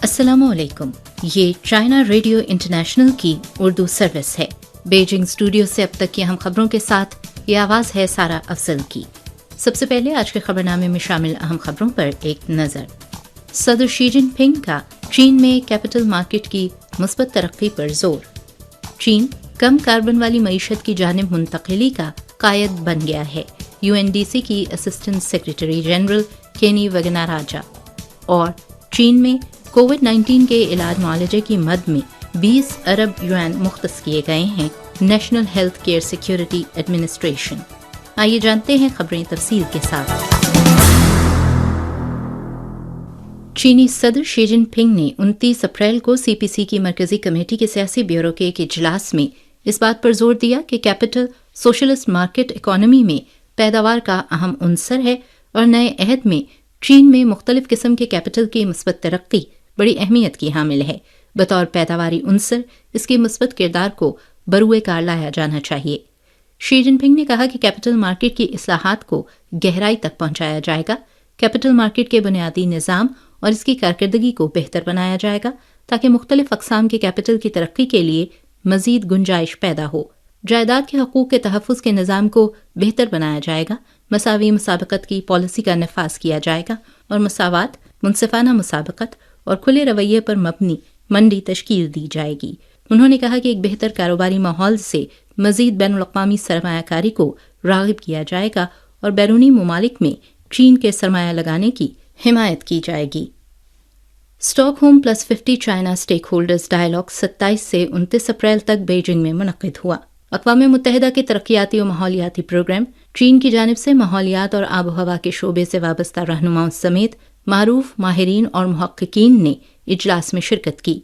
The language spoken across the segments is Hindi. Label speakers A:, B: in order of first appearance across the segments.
A: अस्सलामुअलैकुम। ये चाइना रेडियो इंटरनेशनल की उर्दू सर्विस है। बीजिंग स्टूडियो से अब तक की अहम खबरों के साथ ये आवाज़ है सारा अफजल की। सबसे पहले आज के खबरनामे में शामिल अहम खबरों पर एक नज़र। सदर शी जिनपिंग का चीन में कैपिटल मार्केट की मुस्बत तरक्की पर जोर। चीन कम कार्बन वाली मईशत की जानिब मुंतकिली का कायद बन गया है। यूएनडीसी की असिस्टेंट सेक्रेटरी जनरल केनी वगनाराजा। और चीन में कोविड-19 के इलाज मुआलजे की मद में 20 अरब युआन मुख्तस किए गए हैं national health care security administration. आइए जानते हैं खबरें तफसील के साथ। चीनी सदर शी जिनपिंग ने 29 अप्रैल को सीपीसी की मरकजी कमेटी के सियासी ब्यूरो के एक इजलास में इस बात पर जोर दिया कि कैपिटल सोशलिस्ट मार्केट इकोनॉमी में पैदावार का अहम उनसर है और नए अहद में चीन में मुख्तलिफ किस्म के कैपिटल की मुस्बत तरक्की बड़ी अहमियत की हामिल है। बतौर पैदावारी उनसर इसके मुस्बत किरदार को बरूए कार लाया जाना चाहिए। शी जिनपिंग ने कहा कि कैपिटल मार्केट की इस्लाहात को गहराई तक पहुंचाया जाएगा। कैपिटल मार्केट के बुनियादी निज़ाम और इसकी कारकर्दगी को बेहतर बनाया जाएगा ताकि मुख्तलिफ अक़साम के कैपिटल की तरक्की के लिए मज़ीद गुंजाइश पैदा हो। जायदाद के हकूक़ के तहफ़्फ़ुज़ के निज़ाम को बेहतर बनाया जाएगा। मसावी मुसाबकत की पॉलिसी का नफाज किया जाएगा और मसावात, मुनसिफाना मुसाबकत और खुले रवैये पर मबनी मंडी तश्कील दी जाएगी। उन्होंने कहा कि एक बेहतर कारोबारी माहौल से मज़ीद बैनुल-अक़वामी सरमायाकारी को राग़िब किया जाएगा और बैरूनी ममालिक में चीन के सरमाया लगाने की हिमायत की जाएगी। Stockholm +50 China stakeholders dialogue 27 से 29 अप्रैल तक बीजिंग में मुनक़्क़िद हुआ। अक़वाम मुत्तहिदा के तरक्याती और माहौलियाती प्रोग्राम चीन की जानिब से माहौलियात और आब हवा के शोबे से वाबस्ता रहनुमाओं समेत मारूफ माहिरीन और मुहक्किकीन ने इजलास में शिरकत की।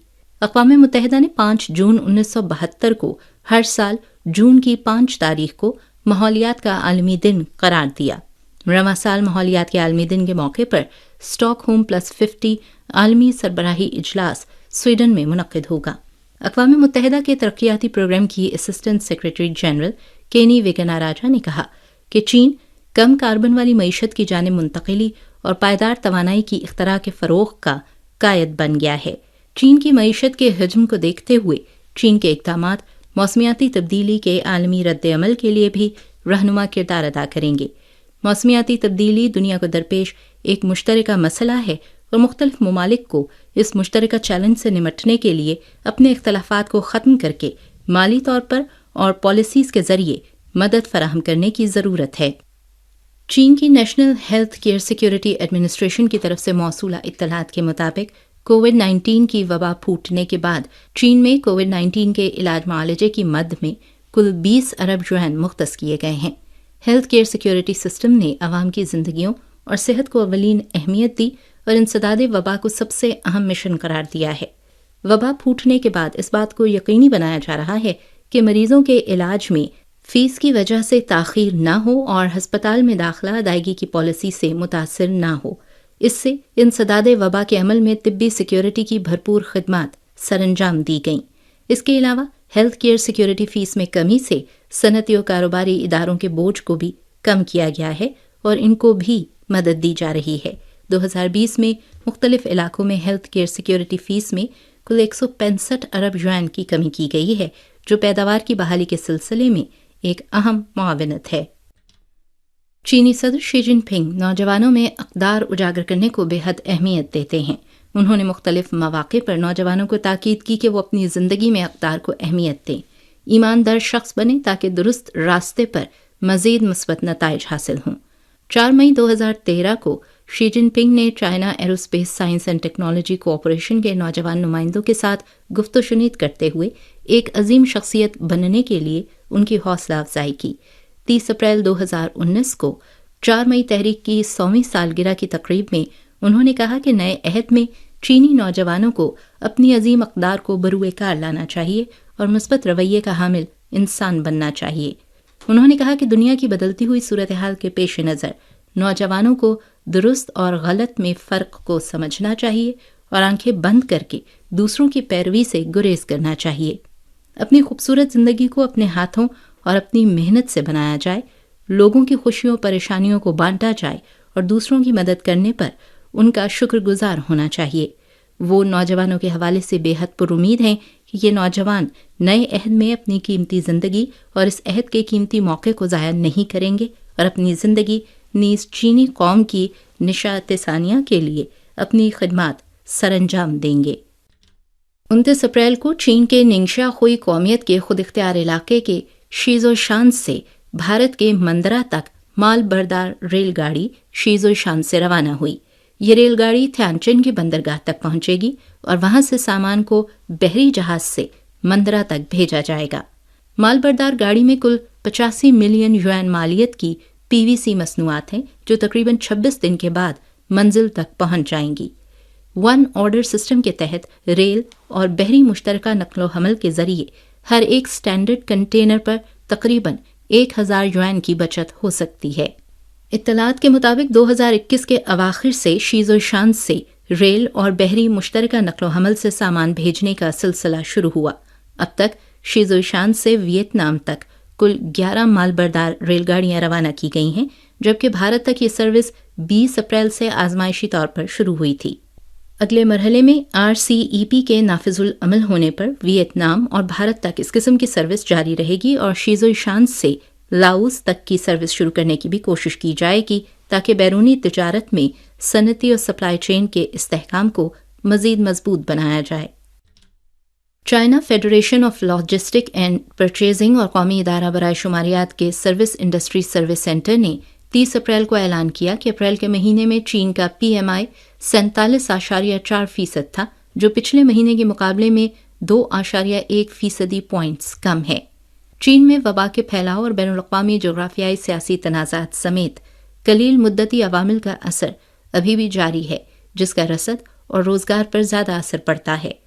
A: अक़वाम मुत्तहिदा ने 5 जून 1972 को हर साल जून की 5 तारीख को माहौलियात का आलमी दिन करार दिया। रवां साल माहौलियात के आलमी दिन के मौके पर स्टॉकहोम +50 आलमी सरबराही इजलास स्वीडन में मुनक़्क़िद होगा। अक़वाम मुत्तहिदा के तरक्याती प्रोग्राम की असिस्टेंट सेक्रेटरी जनरल केनी वगनाराजा ने कहा कि चीन कम कार्बन वाली मईशत की जानिब मुंतकिली और पायदार तवानाई की इख्तरा के फ़रोग़ का कायद बन गया है। चीन की मईशत के हजम को देखते हुए चीन के इक़दामात मौसमियाती तब्दीली के आलमी रद्द-ए-अमल के लिए भी रहनुमा किरदार अदा करेंगे। मौसमियाती तब्दीली दुनिया को दरपेश एक मुश्तरका मसला है और मुख्तलिफ ममालिक को इस मुश्तरका चैलेंज से निमटने के लिए अपने इख्तलाफात को ख़त्म करके माली तौर पर और पॉलिसीज़ के ज़रिए मदद फराहम करने की ज़रूरत है। चीन की national health care security administration की तरफ से मौसूला इत्तलात के मुताबिक कोविड-19 की वबा फूटने के बाद चीन में कोविड-19 के इलाज मुआलजे की मद में कुल 20 अरब युआन मुख्तस किए गए हैं। हेल्थ केयर सिक्योरिटी सिस्टम ने आवाम की जिंदगियों और सेहत को अवलीन अहमियत दी और इंसदादे वबा को सबसे अहम मिशन करार दिया है। वबा फूटने के बाद इस बात को यकीनी बनाया जा रहा है कि मरीजों के इलाज में फीस की वजह से ताख़ीर न हो और हस्पताल में दाखिला अदायगी की पॉलिसी से मुतासिर न हो। इससे इंसदादे वबा के अमल में तिब्बी सिक्योरिटी की भरपूर खिदमात सरंजाम दी गईं। इसके अलावा हेल्थ केयर सिक्योरिटी फीस में कमी से सनती और कारोबारी इदारों के बोझ को भी कम किया गया है और इनको भी मदद दी जा रही है। 2020 में मुख्तलिफ इलाकों में हेल्थ केयर सिक्योरिटी फीस में कुल 165 अरब युआन की कमी की गई है, जो पैदावार की बहाली के सिलसिले में एक अहम मुआवनत है। चीनी सदर शी जिनपिंग नौजवानों में अक़दार उजागर करने को बेहद अहमियत देते हैं। उन्होंने मुख्तलिफ मौक़े पर नौजवानों को ताकीद की कि वो अपनी ज़िंदगी में अक़दार को अहमियत दें, ईमानदार शख्स बने ताकि दुरुस्त रास्ते पर मज़ीद मुस्बत नताइज हासिल हों। 4 मई 2013 को शी जिनपिंग ने China aerospace science and technology cooperation के नौजवान नुमाइंदों के साथ गुफ्तशुनीद करते हुए एक अजीम शख्सियत बनने के लिए उनकी हौसला अफजाई की। 30 अप्रैल 2019 को 4 मई तहरीक की 100वीं सालगिरह की तकरीब में उन्होंने कहा कि नए अहद में चीनी नौजवानों को अपनी अजीम अक़दार को बरूए कार लाना चाहिए और मुस्बत रवैये का हामिल इंसान बनना चाहिए। उन्होंने कहा कि दुनिया की बदलती हुई सूरत हाल के पेश नज़र नौजवानों को दुरुस्त और गलत में फ़र्क को समझना चाहिए और आंखें बंद करके दूसरों की पैरवी से गुरेज करना चाहिए। अपनी खूबसूरत ज़िंदगी को अपने हाथों और अपनी मेहनत से बनाया जाए, लोगों की खुशियों परेशानियों को बांटा जाए और दूसरों की मदद करने पर उनका शुक्रगुजार होना चाहिए। वो नौजवानों के हवाले से बेहद पुरुमीद हैं कि ये नौजवान नए अहद में अपनी कीमती ज़िंदगी और इस अहद के कीमती मौके को ज़ाया नहीं करेंगे और अपनी ज़िंदगी नीज़ चीनी कौम की निशात सानिया के लिए अपनी खिदमत सरअंजाम देंगे। 29 अप्रैल को चीन के निंगशा हुई कौमियत के खुद इख्तियार इलाके के शीजोशान से भारत के मंदरा तक माल बरदार रेलगाड़ी शीजोशान से रवाना हुई। ये रेलगाड़ी थ्यानचिन की बंदरगाह तक पहुंचेगी और वहां से सामान को बहरी जहाज से मंदरा तक भेजा जाएगा। माल बरदार गाड़ी में कुल 85 मिलियन युआन मालियत की पीवीसी मसनूआत हैं जो तकरीबन 26 दिन के बाद मंजिल तक पहुंच जाएंगी। वन ऑर्डर सिस्टम के तहत रेल और बहरी मुश्तरका नकलो हमल के जरिए हर एक स्टैंडर्ड कंटेनर पर तकरीबन 1000 युआन की बचत हो सकती है। इत्तलात के मुताबिक 2021 के अवाखिर से शीजोशान से रेल और बहरी मुश्तरका नकलो हमल से सामान भेजने का सिलसिला शुरू हुआ। अब तक शीजोशान से वियतनाम तक कुल 11 मालबरदार रेलगाड़ियां रवाना की गई हैं, जबकि भारत तक ये सर्विस 20 अप्रैल से आजमाइशी तौर पर शुरू हुई थी। अगले मरहले में RCEP के नाफिजुल अमल होने पर वियतनाम और भारत तक इस किस्म की सर्विस जारी रहेगी और शीजोशान से लाओस तक की सर्विस शुरू करने की भी कोशिश की जाएगी ताकि बैरूनी तिजारत में सनती और सप्लाई चेन के इस्तेहकाम को मजीद मजबूत बनाया जाए। China federation of logistic and purchasing और कौमी इदारा बराए शुमारियात के सर्विस इंडस्ट्री सर्विस सेंटर ने 30 अप्रैल को ऐलान किया कि अप्रैल के महीने में चीन का PMI 47.4% था, जो पिछले महीने के मुकाबले में 2.1% पॉइंट्स कम है। चीन में वबा के फैलाव और बैनुल-अक़वामी जोग्राफियाई सियासी तनाज़ात समेत कलील मुद्दती अवामिल का असर अभी भी जारी है, जिसका रसद और रोज़गार पर ज़्यादा असर पड़ता है।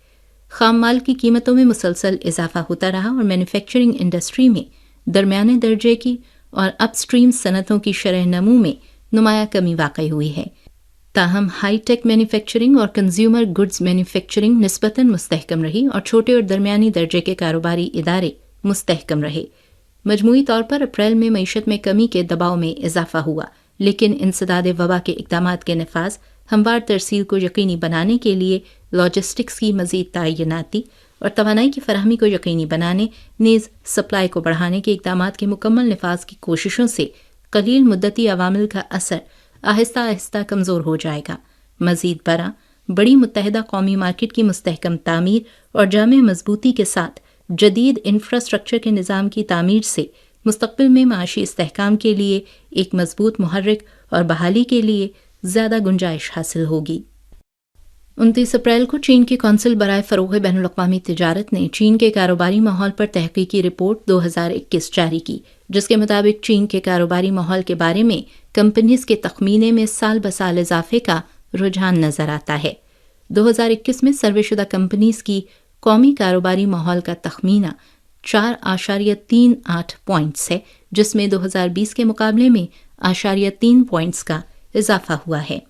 A: खाम माल की कीमतों में मुसलसल इजाफा होता रहा और मैन्युफैक्चरिंग इंडस्ट्री में दरमियाने दर्जे की और अपस्ट्रीम सनतों की शरह नमू में नुमाया कमी वाक़ई हुई है। ताहम हाई टेक मैन्युफैक्चरिंग और कंज्यूमर गुड्स मैन्युफैक्चरिंग निस्बतन मुस्तहकम रही और छोटे और दरमियानी दर्जे के कारोबारी इदारे मुस्तहकम रहे। मजमूई तौर पर अप्रैल में मईशत में कमी के दबाव में इजाफा हुआ, लेकिन इंसदाद वबा के इक़दामात के नफाज हमवार तरसील को यकीनी बनाने के लिए लॉजिस्टिक्स की मज़ीद तयनाती और तवानाई की फराहमी को यकीनी बनाने नीज़ सप्लाई को बढ़ाने के इक़दामात के मुकम्मल नफाज की कोशिशों से कलील मुद्दती अवामिल का असर आहिस्ता आहिस्ता कमज़ोर हो जाएगा। मज़ीद बरा बड़ी मुत्तहिदा कौमी मार्केट की मुस्तहकम तामीर और जामे मजबूती के साथ जदीद इंफ्रास्ट्रक्चर के निज़ाम की तामीर से मुस्तक़बिल में माशी इस्तेहकाम के लिए एक मजबूत मुहर्रिक और बहाली के लिए ज़्यादा गुंजाइश हासिल होगी। 29 अप्रैल को चीन की कौंसिल बराए फ़रोग़ बैनुल-अक़वामी तिजारत ने चीन के कारोबारी माहौल पर तहक़ीक़ी रिपोर्ट 2021 जारी की, जिसके मुताबिक चीन के कारोबारी माहौल के बारे में कंपनीज़ के तखमीने में साल ब साल इजाफे का रुझान नज़र आता है। 2021 में सर्वेशुदा कंपनीज़ की कौमी कारोबारी माहौल का तखमीना 4.38 पॉइंट्स है, जिसमें 2020 के मुकाबले में 3 पॉइंट्स का इजाफा हुआ है।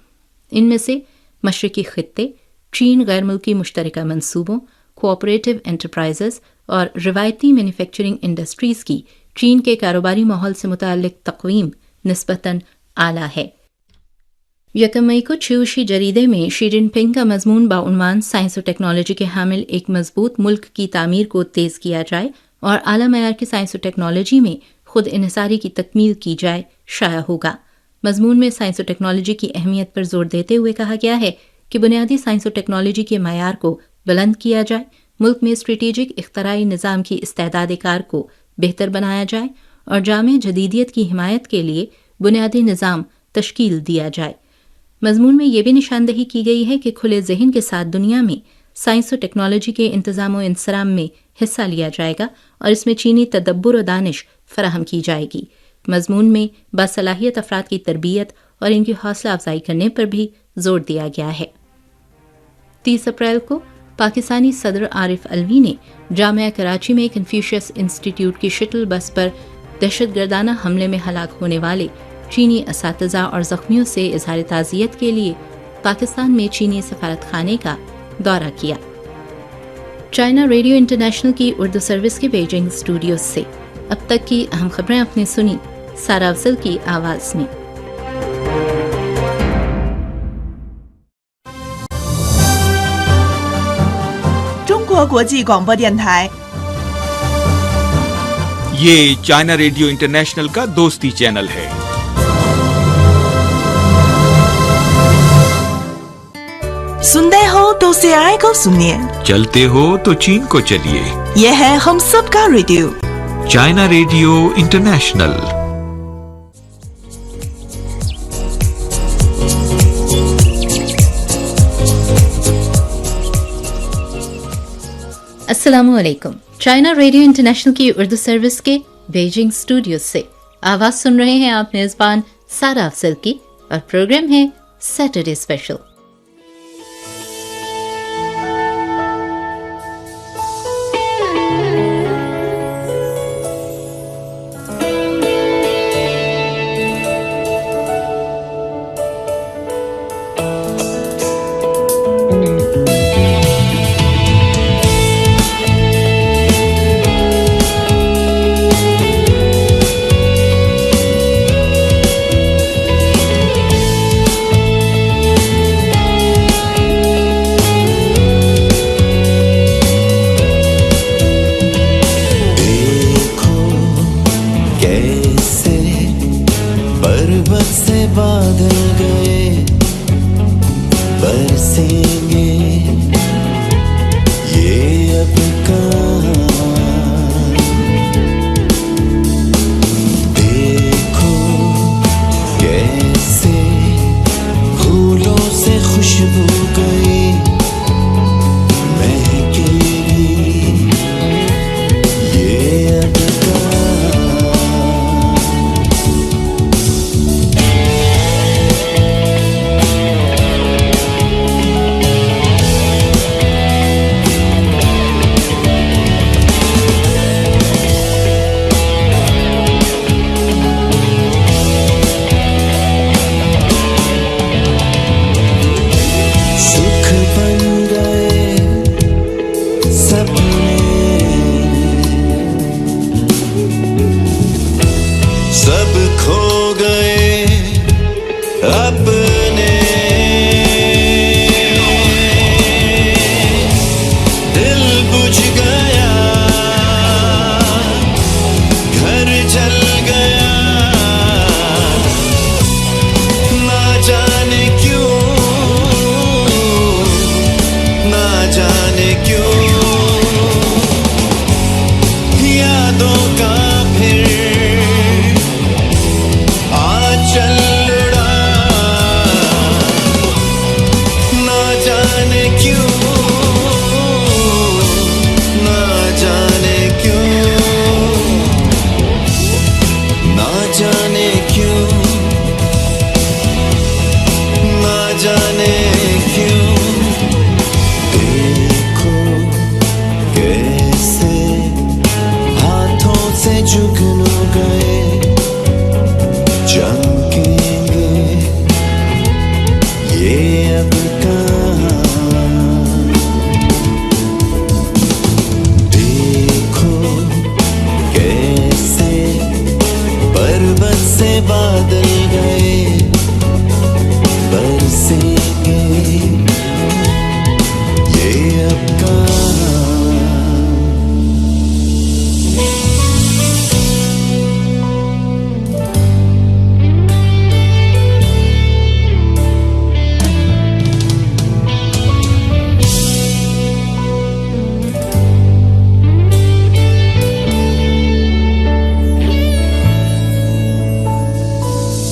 A: इनमें से मशरक़ी ख़ित्ते, चीन गैर मुल्की मुश्तरका मंसूबों, कोऑपरेटिव एंटरप्राइजेस और रिवायती मैन्युफैक्चरिंग इंडस्ट्रीज़ की चीन के कारोबारी माहौल से मुताल्लिक़ तक़वीम निस्बतन आला है। 1 मई को च्यूशी जरीदे में शी जिनपिंग का मजमून बाउनवान साइंस और टेक्नोलॉजी के हामिल एक मजबूत मुल्क की तामीर को तेज़ किया जाए और आला मयार की साइंस और टेक्नोलॉजी में खुद इन्हिसारी की तकमील की जाए शाया होगा। मजमून में साइंस और टेक्नोलॉजी की अहमियत पर जोर देते हुए कहा गया है कि बुनियादी साइंस और टेक्नोलॉजी के मयार को बुलंद किया जाए, मुल्क में स्ट्रेटेजिक इख्तराई निज़ाम की इस्तेदाद कार को बेहतर बनाया जाए और जामे जदीदियत की हिमायत के लिए बुनियादी निज़ाम तश्कील दिया जाए। मजमून में यह भी निशानदही की गई है कि खुले जहन के साथ दुनिया में साइंस और टेक्नोलॉजी के इंतज़ाम और इंसराम में हिस्सा लिया जाएगा और इसमें चीनी तदब्बुर और दानिश फराहम की जाएगी। मजमून में बासलाहियत अफराद की तरबियत और इनकी हौसला अफजाई करने पर भी जोर दिया गया है। 30 अप्रैल को पाकिस्तानी सदर आरिफ अलवी ने जामिया कराची में कन्फ्यूशियस इंस्टीट्यूट की शटल बस पर दहशतगर्दाना हमले में हलाक होने वाले चीनी असातिज़ा और ज़ख्मियों से इज़हार ताज़ियत के लिए पाकिस्तान में चीनी सफारत खाने का दौरा किया। चाइना रेडियो इंटरनेशनल की उर्दू सर्विस के बीजिंग स्टूडियो से अब तक की अहम खबरें आपने सुनी सारा अफजल की आवाज़ में।
B: 国国际广播电台。
C: ये चाइना रेडियो इंटरनेशनल का दोस्ती चैनल है।
B: सुनते हो तो CRI को सुनिए,
C: चलते हो तो चीन को चलिए।
B: ये है हम सबका रेडियो,
C: चाइना रेडियो इंटरनेशनल।
A: अस्सलामुअलैकुम। चाइना रेडियो इंटरनेशनल की उर्दू सर्विस के बीजिंग स्टूडियो से आवाज सुन रहे हैं आप मेजबान सारा अफजल की, और प्रोग्राम है सैटरडे स्पेशल।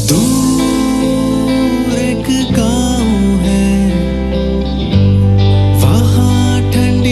D: दूर एक गाँव है, वहाँ ठंड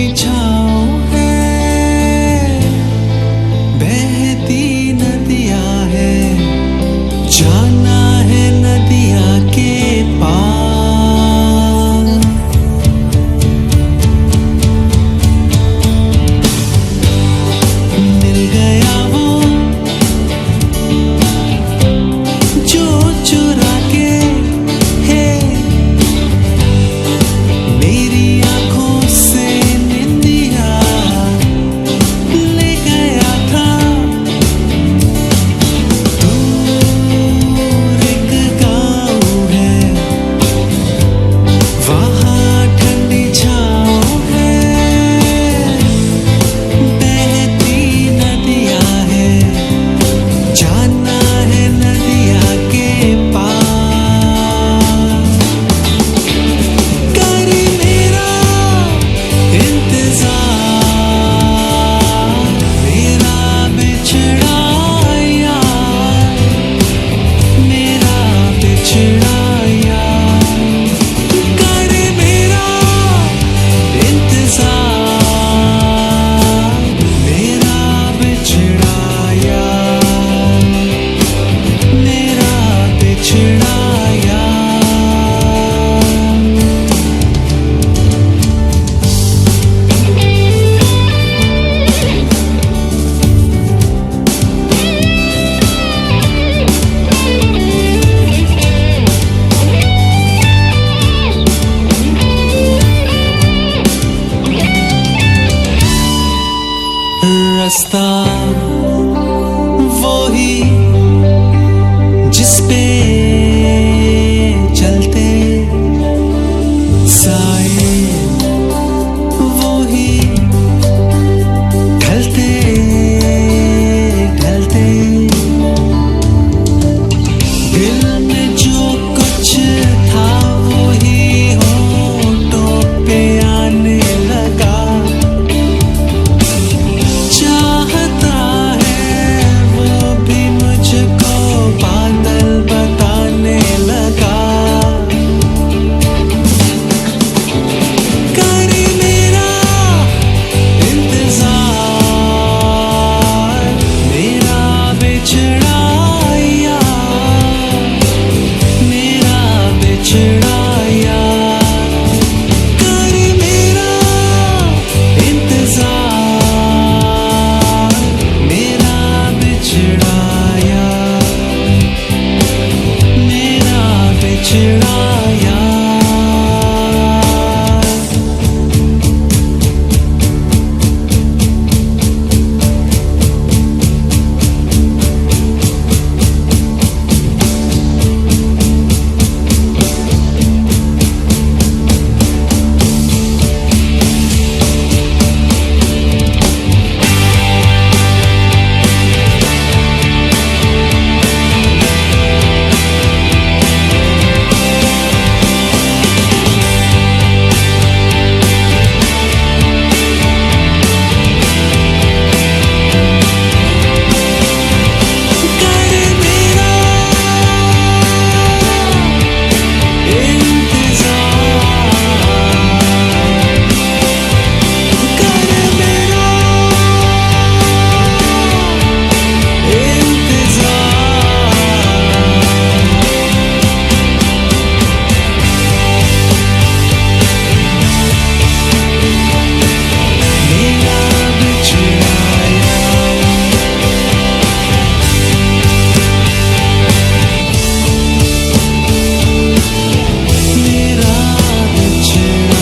D: रास्ता वो ही जिस पे चलते साए वो ही ढलते ढलते दिल में जो कुछ था वो ही होठों पे आने लगा चाहता है वो भी मुझको बादल बताने लगा करे मेरा इंतजार मेरा बिछड़ा यार मेरा बिछड़ा यार करे मेरा इंतजार मेरा बिछड़ा यार मेरा बिछड़ा यार करे मेरा इंतजार करे मेरा इंतजार मेरा बिछड़ा यार मेरा बिछड़ा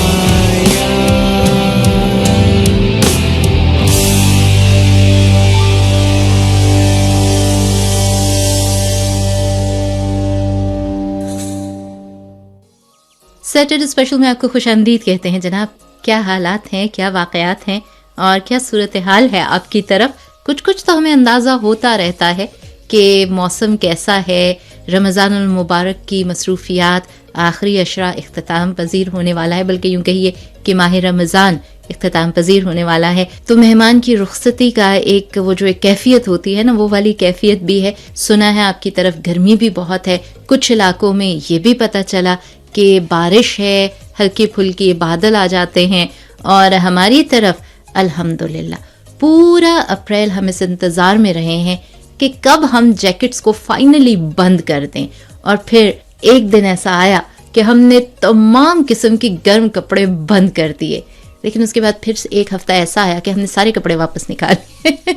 A: सैटरडे स्पेशल में आपको खुशामदीद कहते हैं जनाब। क्या हालात हैं, क्या वाकयात हैं और क्या सूरत हाल है आपकी तरफ। कुछ कुछ तो हमें अंदाज़ा होता रहता है कि मौसम कैसा है। रमज़ानुल मुबारक की मसरूफियात आखिरी अशरा इख्तिताम पजीर होने वाला है, बल्कि यूँ कहिए कि माह रमज़ान इख्तिताम पजीर होने वाला है। तो मेहमान की रुखसती का एक वो जो एक कैफियत होती है ना, वो वाली कैफियत भी है। सुना है आपकी तरफ गर्मी भी बहुत है, कुछ इलाकों में ये भी पता चला कि बारिश है, हल्की फुल्की बादल आ जाते हैं। और हमारी तरफ अल्हम्दुलिल्लाह पूरा अप्रैल हम इस इंतज़ार में रहे हैं कि कब हम जैकेट्स को फाइनली बंद कर दें। और फिर एक दिन ऐसा आया कि हमने तमाम किस्म की गर्म कपड़े बंद कर दिए, लेकिन उसके बाद फिर एक हफ्ता ऐसा आया कि हमने सारे कपड़े वापस निकाले।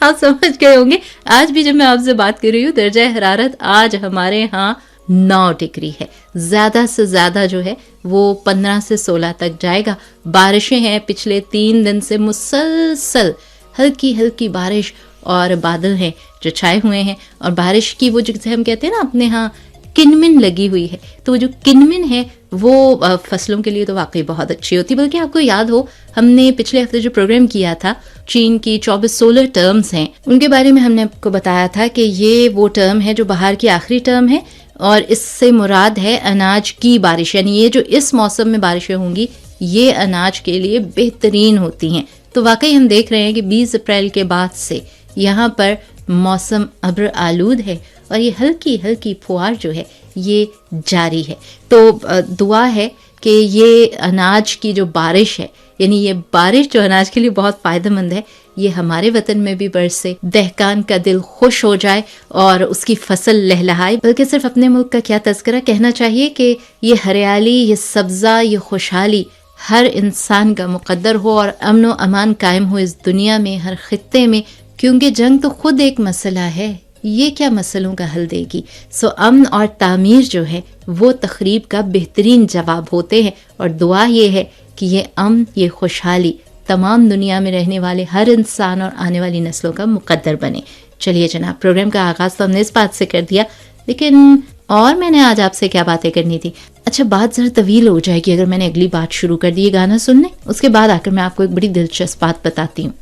A: आप समझ गए होंगे। आज भी जब मैं आपसे बात कर रही हूँ, दर्जा हरारत आज हमारे यहाँ 9 डिग्री है। ज्यादा से ज्यादा जो है वो 15 से 16 तक जाएगा। बारिशें हैं पिछले 3 दिन से मुसलसल, हल्की हल्की बारिश और बादल हैं जो छाए हुए हैं। और बारिश की वो जिसे हम कहते हैं ना अपने यहाँ किनमिन लगी हुई है, तो वो जो किनमिन है वो फसलों के लिए तो वाकई बहुत अच्छी होती है। बल्कि आपको याद हो, हमने पिछले हफ्ते जो प्रोग्राम किया था, चीन की 24 सोलर टर्म्स हैं, उनके बारे में हमने आपको बताया था कि ये वो टर्म है जो बाहर की आखिरी टर्म है और इससे मुराद है अनाज की बारिश। यानी ये जो इस मौसम में बारिशें होंगी ये अनाज के लिए बेहतरीन होती हैं। तो वाकई हम देख रहे हैं कि 20 अप्रैल के बाद से यहाँ पर मौसम अब्र आलूद है और ये हल्की हल्की फुहार जो है ये जारी है। तो दुआ है कि ये अनाज की जो बारिश है, यानी ये बारिश जो अनाज के लिए बहुत फ़ायदेमंद है, ये हमारे वतन में भी बरसे, दहकान का दिल खुश हो जाए और उसकी फसल लहलहाए। बल्कि सिर्फ अपने मुल्क का क्या तज़किरा, कहना चाहिए कि ये हरियाली, ये सब्ज़ा, ये खुशहाली हर इंसान का मुक़द्दर हो और अमन व अमान कायम हो इस दुनिया में, हर खित्ते में। क्योंकि जंग तो खुद एक मसला है, ये क्या मसलों का हल देगी। सो अमन और तामीर जो है वो तखरीब का बेहतरीन जवाब होते हैं। और दुआ ये है कि ये अमन, ये खुशहाली तमाम दुनिया में रहने वाले हर इंसान और आने वाली नस्लों का मुकद्दर बने। चलिए जनाब, प्रोग्राम का आगाज़ तो हमने इस बात से कर दिया, लेकिन और मैंने आज आपसे क्या बातें करनी थी। अच्छा, बात ज़रा तवील हो जाएगी अगर मैंने अगली बात शुरू कर दी ये गाना सुनने, उसके बाद आकर मैं आपको एक बड़ी दिलचस्प बात बताती हूँ।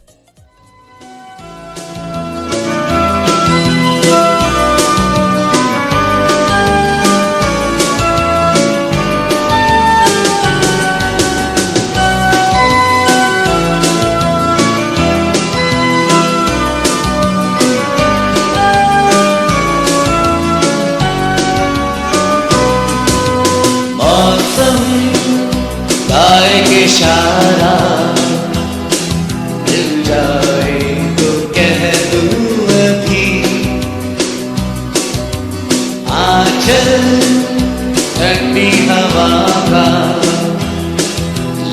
D: इशारा मिल जाए तो कह दूं अभी, आंचल ठंडी हवा का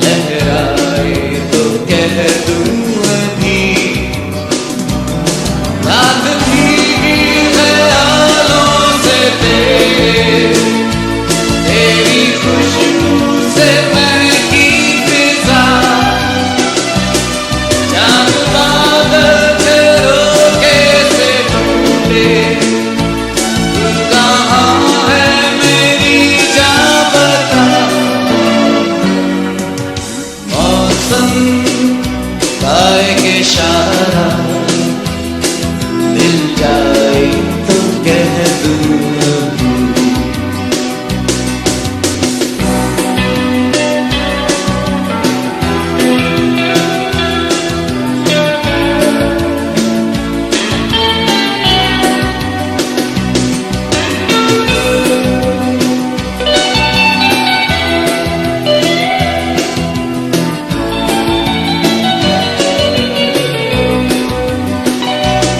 D: लहराए तो कह दूं अभी, रात भीगी ख्यालों से तेरी खुशबू से इशारा मिल जाए तो कह दूं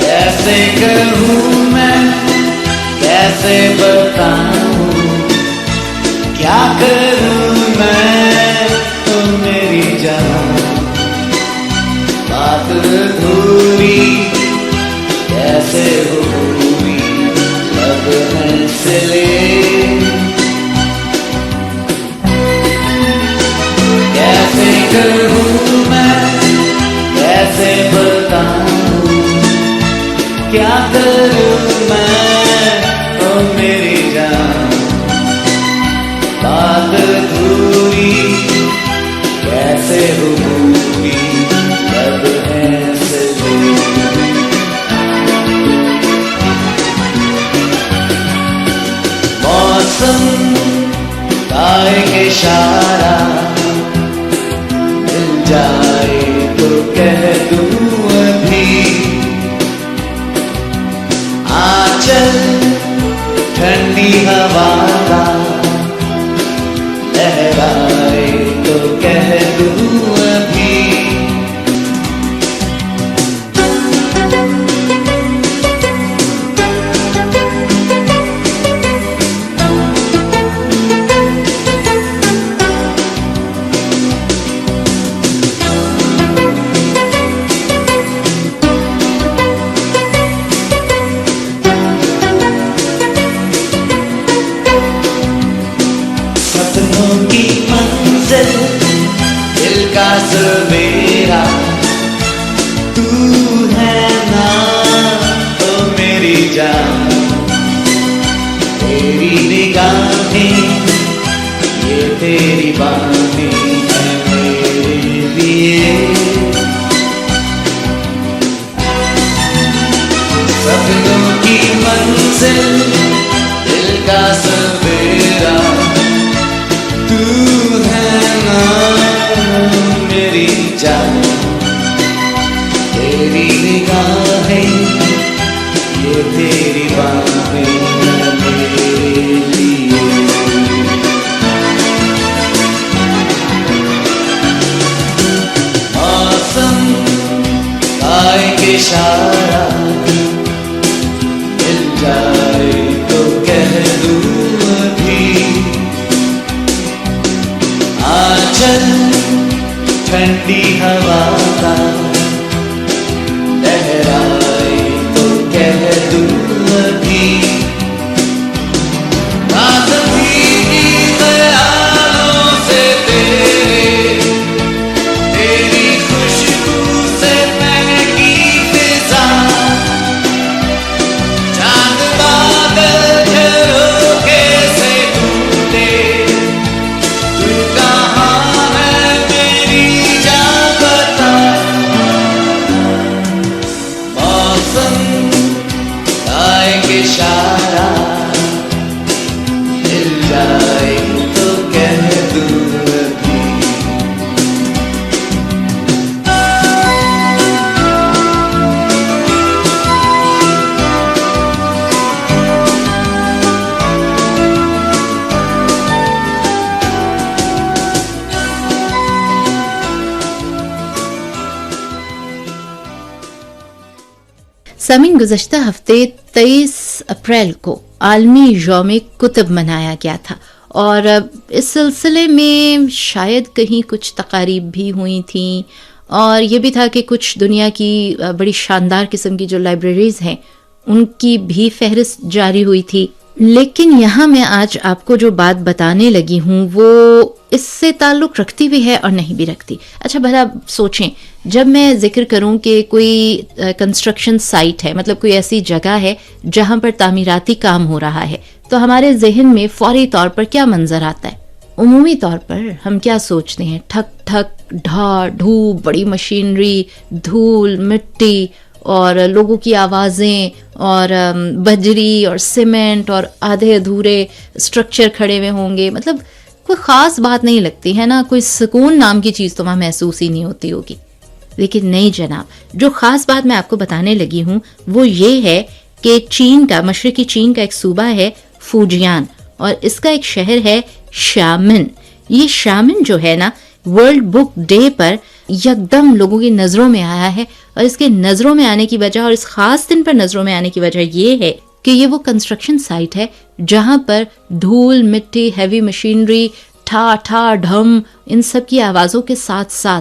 D: कैसे कहूँ मैं, कैसे बताऊँ, क्या करूँ मैं तो मेरी जान, बात अधूरी कैसे हुई लब से ले, कैसे कहूँ मैं, कैसे बताऊँ, क्या करूँ मैं तो मेरी जान, बात अधूरी कैसे हुई लब से ले, मौसम का एक इशारा मिल जाए तो कह दूं अभी, आंचल ठंडी हवा का लहराए तो कह दूं अभी, की मंजिल दिल का सवेरा तू है ना तो मेरी जान, तेरी निगाहें ये तेरी बातें हैं मेरे लिए, सपनों की मंजिल दिल का सवेरा तू है ना मेरी जान, तेरी निगाहें ये तेरी बातें मेरे लिए, मौसम का एक इशारा मिल जाए तो कह दूं अभी, आंचल ठंडी हवा का लहराए तो कह दूं अभी, रात भीगी ख्यालों से तेरी
A: सामीन, गुज़श्ता हफ्ते 23 अप्रैल को आलमी यौम कुतुब मनाया गया था और इस सिलसिले में शायद कहीं कुछ तकारीब भी हुई थी और ये भी था कि कुछ दुनिया की बड़ी शानदार किस्म की जो लाइब्रेरीज़ हैं उनकी भी फहरिस्त जारी हुई थी। लेकिन यहाँ मैं आज आपको जो बात बताने लगी हूँ वो इससे ताल्लुक़ रखती भी है और नहीं भी रखती। अच्छा भला सोचें, जब मैं जिक्र करूँ कि कोई कंस्ट्रक्शन साइट है, मतलब कोई ऐसी जगह है जहाँ पर तामीराती काम हो रहा है, तो हमारे जहन में फौरी तौर पर क्या मंजर आता है? उमूमी तौर पर हम क्या सोचते हैं? ठक ठक, ढा ढू, बड़ी मशीनरी, धूल, मिट्टी और लोगों की आवाज़ें और बजरी और सीमेंट और आधे अधूरे स्ट्रक्चर खड़े हुए होंगे। मतलब कोई ख़ास बात नहीं लगती है ना, कोई सुकून नाम की चीज़ तो वहाँ महसूस ही नहीं होती होगी। लेकिन नहीं जनाब, जो ख़ास बात मैं आपको बताने लगी हूँ वो ये है कि चीन का, मशरक़ी चीन का एक सूबा है फूजियान और इसका एक शहर है शामिन। ये शामिन जो है ना, वर्ल्ड बुक डे पर यकदम लोगों की नज़रों में आया है और इसके नज़रों में आने की वजह, और इस खास दिन पर नज़रों में आने की वजह ये है कि ये वो कंस्ट्रक्शन साइट है जहाँ पर धूल, मिट्टी, हैवी मशीनरी, ठा ठा ढम, इन सब की आवाज़ों के साथ साथ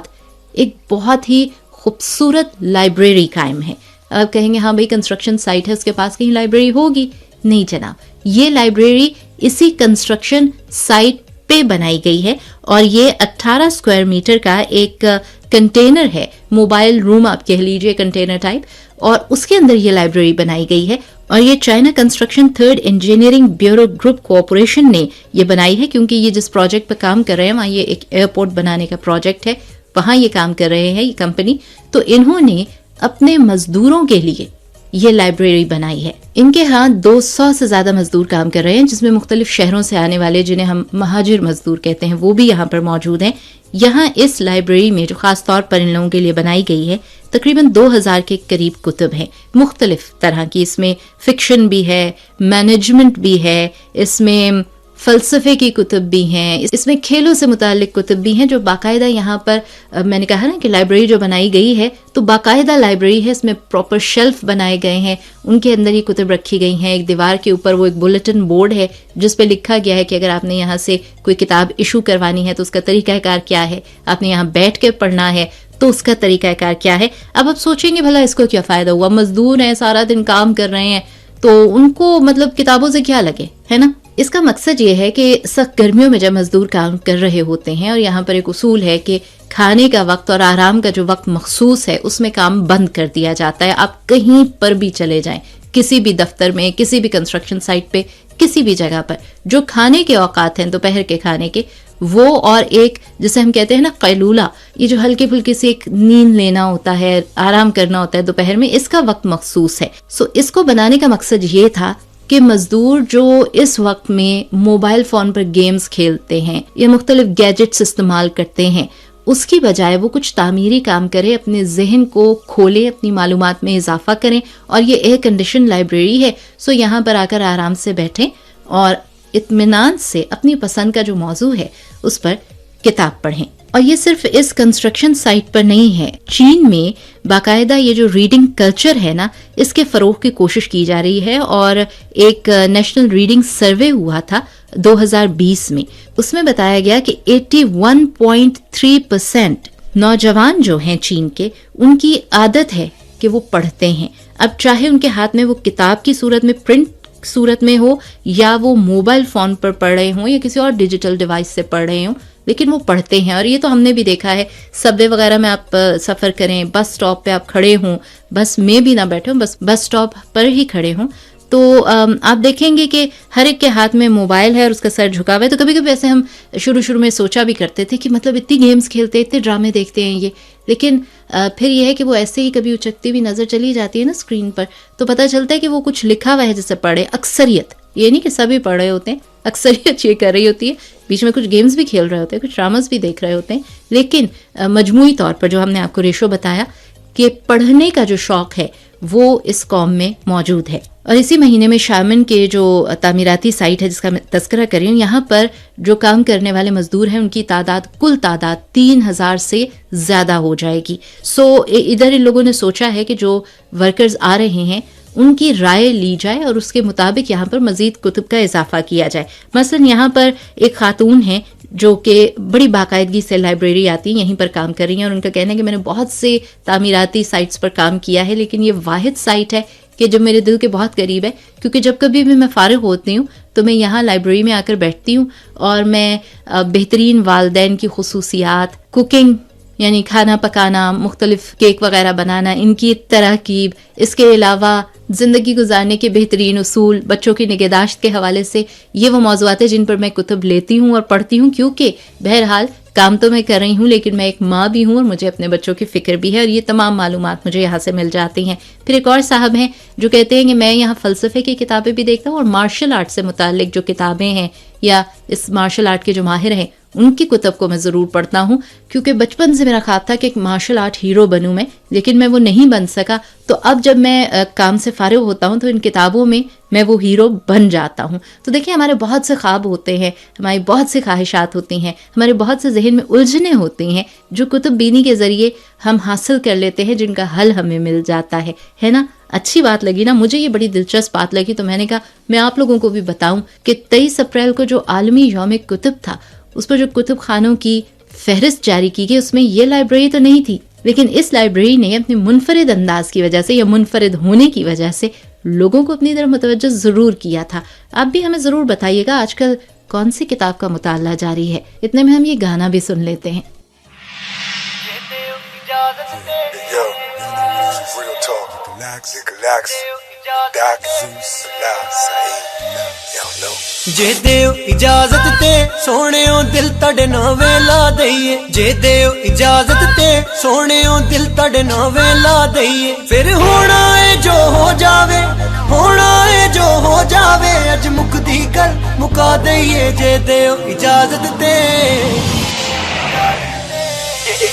A: एक बहुत ही खूबसूरत लाइब्रेरी कायम है। अब कहेंगे हाँ भाई कंस्ट्रक्शन साइट है, उसके पास कहीं लाइब्रेरी होगी? नहीं जनाब, ये लाइब्रेरी इसी कंस्ट्रक्शन साइट पे बनाई गई है और ये 18 स्क्वायर मीटर का एक कंटेनर है, मोबाइल रूम आप कह लीजिए, कंटेनर टाइप, और उसके अंदर ये लाइब्रेरी बनाई गई है। और ये China construction third engineering bureau group cooperation ने ये बनाई है, क्योंकि ये जिस प्रोजेक्ट पर काम कर रहे हैं वहाँ ये एक एयरपोर्ट बनाने का प्रोजेक्ट है, वहाँ ये काम कर रहे हैं ये कंपनी। तो इन्होंने अपने मजदूरों के लिए ये लाइब्रेरी बनाई है। इनके यहाँ 200 से ज़्यादा मजदूर काम कर रहे हैं, जिसमें मुख्तलिफ शहरों से आने वाले, जिन्हें हम महाजिर मजदूर कहते हैं, वो भी यहाँ पर मौजूद हैं। यहाँ इस लाइब्रेरी में जो ख़ास तौर पर इन लोगों के लिए बनाई गई है, तकरीबन 2000 के करीब कुतुब हैं मुख्तलिफ तरह की। इसमें फ़िक्शन भी है, मैनेजमेंट भी है, इसमें फ़लसफ़े की कुतुब भी हैं, इसमें खेलों से मुताल्लिक कुतुब भी हैं जो बाकायदा यहाँ पर, मैंने कहा ना कि लाइब्रेरी जो बनाई गई है तो बाकायदा लाइब्रेरी है, इसमें प्रॉपर शेल्फ बनाए गए हैं, उनके अंदर ही कुतुब रखी गई हैं। एक दीवार के ऊपर वो एक बुलेटिन बोर्ड है जिस पे लिखा गया है कि अगर आपने यहाँ से कोई किताब इशू करवानी है तो उसका तरीक़ाकार क्या है, आपने यहाँ बैठ के पढ़ना है तो उसका तरीक़ाकार क्या है। अब आप सोचेंगे भला इसको क्या फ़ायदा हुआ, मजदूर हैं, सारा दिन काम कर रहे हैं, तो उनको मतलब किताबों से क्या लगे, है ना। इसका मकसद ये है कि सख्त गर्मियों में जब मजदूर काम कर रहे होते हैं, और यहाँ पर एक उसूल है कि खाने का वक्त और आराम का जो वक्त मखसूस है उसमें काम बंद कर दिया जाता है। आप कहीं पर भी चले जाएं, किसी भी दफ्तर में, किसी भी कंस्ट्रक्शन साइट पे, किसी भी जगह पर, जो खाने के औकात हैं दोपहर के खाने के, वो और एक जिसे हम कहते हैं ना कैलूला, ये जो हल्की फुल्की सी एक नींद लेना होता है, आराम करना होता है दोपहर में, इसका वक्त मखसूस है। सो इसको बनाने का मकसद ये था कि मजदूर जो इस वक्त में मोबाइल फ़ोन पर गेम्स खेलते हैं या मुख्तलिफ गैजेट्स इस्तेमाल करते हैं, उसकी बजाय वो कुछ तामीरी काम करें, अपने जहन को खोले, अपनी मालूमात में इजाफा करें। और ये एयर कंडीशन लाइब्रेरी है, सो यहाँ पर आकर आराम से बैठें और इत्मीनान से अपनी पसंद का जो मौजू है उस पर किताब पढ़ें। और ये सिर्फ इस कंस्ट्रक्शन साइट पर नहीं है, चीन में बाकायदा ये जो रीडिंग कल्चर है ना, इसके फ़रोग़ की कोशिश की जा रही है। और एक नेशनल रीडिंग सर्वे हुआ था 2020 में, उसमें बताया गया कि 81.3% नौजवान जो हैं चीन के, उनकी आदत है कि वो पढ़ते हैं। अब चाहे उनके हाथ में वो किताब की सूरत में, प्रिंट सूरत में हो, या वो मोबाइल फ़ोन पर पढ़ रहे हों या किसी और डिजिटल डिवाइस से पढ़ रहे हों, लेकिन वो पढ़ते हैं। और ये तो हमने भी देखा है, सबवे वगैरह में आप सफ़र करें, बस स्टॉप पे आप खड़े हों, बस में भी ना बैठे हों, बस स्टॉप पर ही खड़े हों, तो आप देखेंगे कि हर एक के हाथ में मोबाइल है और उसका सर झुका हुआ है। तो कभी कभी ऐसे हम शुरू में सोचा भी करते थे कि मतलब इतनी गेम्स खेलते हैं, इतने ड्रामे देखते हैं ये, लेकिन फिर यह है कि वो ऐसे ही कभी उचकती भी नज़र चली जाती है ना स्क्रीन पर, तो पता चलता है कि वो कुछ लिखा हुआ है जिससे पढ़े। अक्सरियत, ये नहीं कि सभी पढ़ रहे होते हैं, अक्सरियत ये कर रही होती है, बीच में कुछ गेम्स भी खेल रहे होते हैं, कुछ ड्रामास भी देख रहे होते हैं, लेकिन मजमूई तौर पर जो हमने आपको रेशो बताया कि पढ़ने का जो शौक़ है वो इस कौम में मौजूद है। और इसी महीने में शामन के जो तामीराती साइट है जिसका मैं तस्करा कर रही हूँ, यहाँ पर जो काम करने वाले मजदूर हैं उनकी कुल तादाद 3000 से ज़्यादा हो जाएगी। सो इधर इन लोगों ने सोचा है कि जो वर्कर्स आ रहे हैं उनकी राय ली जाए और उसके मुताबिक यहाँ पर मजीद कुतुब का इजाफा किया जाए। मसलन यहाँ पर एक खातून है जो कि बड़ी बाकायदगी से लाइब्रेरी आती है, यहीं पर काम कर रही हैं और उनका कहना है कि मैंने बहुत से तामीराती साइट्स पर काम किया है, लेकिन ये वाहिद साइट है कि जो मेरे दिल के बहुत करीब है, क्योंकि जब कभी भी मैं फारिग होती हूँ तो मैं यहाँ लाइब्रेरी में आकर बैठती हूँ और मैं बेहतरीन वालदैन की खुसूसियात, कुकिंग यानी खाना पकाना, मुख्तलिफ केक वगैरह बनाना, इनकी तरकीब, इसके अलावा ज़िंदगी गुजारने के बेहतरीन उसूल, बच्चों की निगहदाश्त के हवाले से, ये वो मौज़ूआत हैं जिन पर मैं कुतुब लेती हूँ और पढ़ती हूँ, क्योंकि बहरहाल काम तो मैं कर रही हूँ लेकिन मैं एक माँ भी हूँ और मुझे अपने बच्चों की फ़िक्र भी है और ये तमाम मालूमात मुझे यहाँ से मिल जाती हैं। फिर एक और साहब हैं जो कहते हैं कि मैं यहाँ फ़लसफ़े की किताबें भी देखता हूँ और मार्शल आर्ट से मुतालिक जो किताबें हैं या इस मार्शल आर्ट के जो माहिर हैं उनकी कुतुब को मैं ज़रूर पढ़ता हूँ, क्योंकि बचपन से मेरा ख्वाब था कि एक मार्शल आर्ट हीरो बनूँ मैं, लेकिन मैं वो नहीं बन सका। तो अब जब मैं काम से फारिग होता हूँ तो इन किताबों में मैं वो हीरो बन जाता हूँ। तो देखिए, हमारे बहुत से ख्वाब होते हैं, हमारी बहुत सी ख्वाहिशात होती हैं, हमारे बहुत से जहन में उलझने होती हैं जो कुतुब बीनी के ज़रिए हम हासिल कर लेते हैं, जिनका हल हमें मिल जाता है ना। अच्छी बात लगी ना, मुझे ये बड़ी दिलचस्प बात लगी, तो मैंने कहा मैं आप लोगों को भी बताऊं कि 23 अप्रैल को जो आलमी यौम कुतुब था उस पर जो कुतुब खानों की फहरिस्त जारी की गई उसमें ये लाइब्रेरी तो नहीं थी, लेकिन इस लाइब्रेरी ने अपने मुनफरिद अंदाज की वजह से या मुनफरिद होने की वजह से लोगों को अपनी तरफ मुतवज्जो जरूर किया था। आप भी हमें जरूर बताइएगा आजकल कौन सी किताब का मुताला जारी है। इतने में हम ये गाना भी सुन लेते हैं।
D: जे देव इजाजत ते सोहणेओ दिल तड़े ना वेला दईए, जे देव इजाजत ते सोहणेओ दिल तड़े ना वेला दईए, फिर होना है जो हो जावे, होना है जो हो जावे, अज मुकदी कर मुका दईए, जे देव इजाजत ते,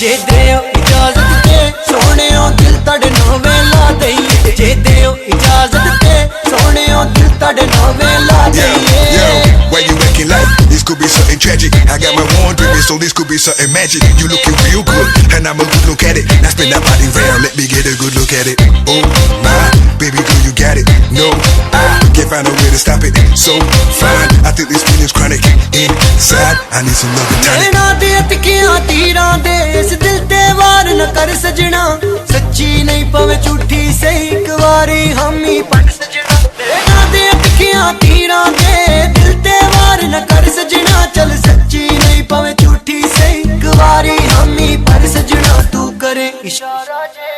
D: जे देव इजाजत ते सोहणेओ दिल तड़े ना वेला दईए, जे देव इजाजत ते सोहणेओ दिल तड़े ना वेला दईए।
E: Why you acting like this could be something tragic? I got my wand with me, so this could be something magic. You looking real good, and I'm a good look at it. Now spin that body round, let me get a good look at it. Oh my, baby girl, you got it. No, I can't find a way to stop it. So fine, I think this feeling's chronic. Inside, I need some love and tonic.
D: नैना दे अटकियां तीरां दे इस दिल ते वार न कर सजना, सच्ची नहीं पवे झूठी सही एक वारी हम ही पढ़ सजना। नैना दे अटकियां तीरां दे दिल ते वार न कर सजना, चल सच्ची नहीं पवे झूठी सही एक वारी हम ही पढ़ सजना। तू करे इशारा जे,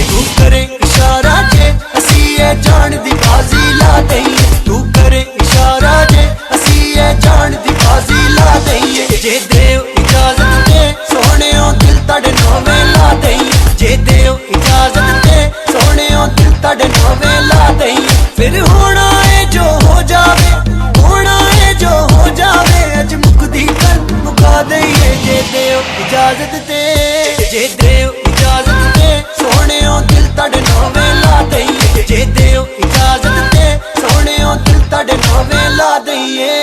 D: तू करे इशारा जे, असी ये जान दी बाजी ला दईए, तू करे इशारा जे, असी ये जान दी बाजी ला दईए, जे देव इजाजत दे सोहणेओ दिल तड़े नोवे ला दईए, जे देव इजाजत दे सोहणेओ दिल तड़े नोवे ला दईए, फिर होना है जो हो जावे, होना है जो हो जावे, अज मुकदी कर मुका दईए, जे देव इजाजत दे, जे देव इजाजत दे सोहणेओ दिल तड़े नोवे ला दईए, जे देव इजाजत दे सोहणेओ दिल तड़े नोवे ला दईए।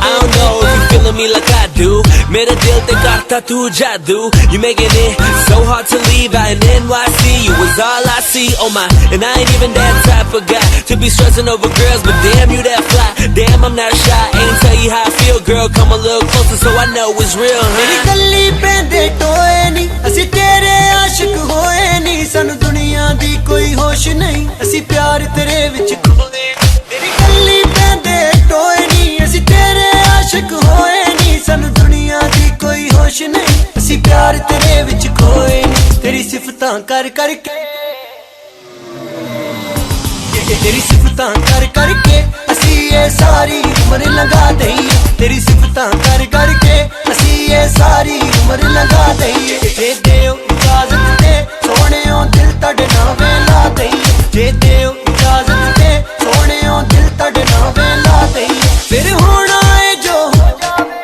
F: I don't know if you feeling me like I do. मेरे दिल ते करता तू जादू. You making it so hard to leave out in NYC. You was all I see, oh my. And I ain't even that type of guy to be stressing over girls, but damn you that fly. Damn I'm not shy. Ain't tell you how I feel, girl. Come a little closer so I know it's real.
D: मेरी गल्ली पैंदे टोए नी, असी तेरे आशिक होए नी, सानू दुनिया दी कोई होश नहीं, असी प्यार तेरे विच खोए। तेरी गल्ली पैंदे टोए नी, असी तेरे आशिक होए नी, सानू दुनिया दी कोई होश नहीं, असी प्यार तेरे विच खोए नी, तेरी सिफतां कर करके, तेरी सिफतां कर करके असी ये सारी उम्र लगा दईए, तेरी सिफतां कर करके असी ये सारी उम्र लगा दईए, जे देव इजाजत दे सोहणेओ दिल तड़े नावे ला दईए, जे देव इजाजत दे सोहणेओ दिल तड़े नावे ला दईए, फिर होना है जो हो जावे,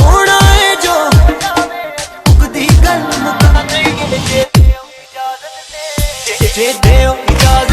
D: होना है जो हो जावे, मुकदी गल मुका दईए, जे देव इजाजत दे, जे देव इजाजत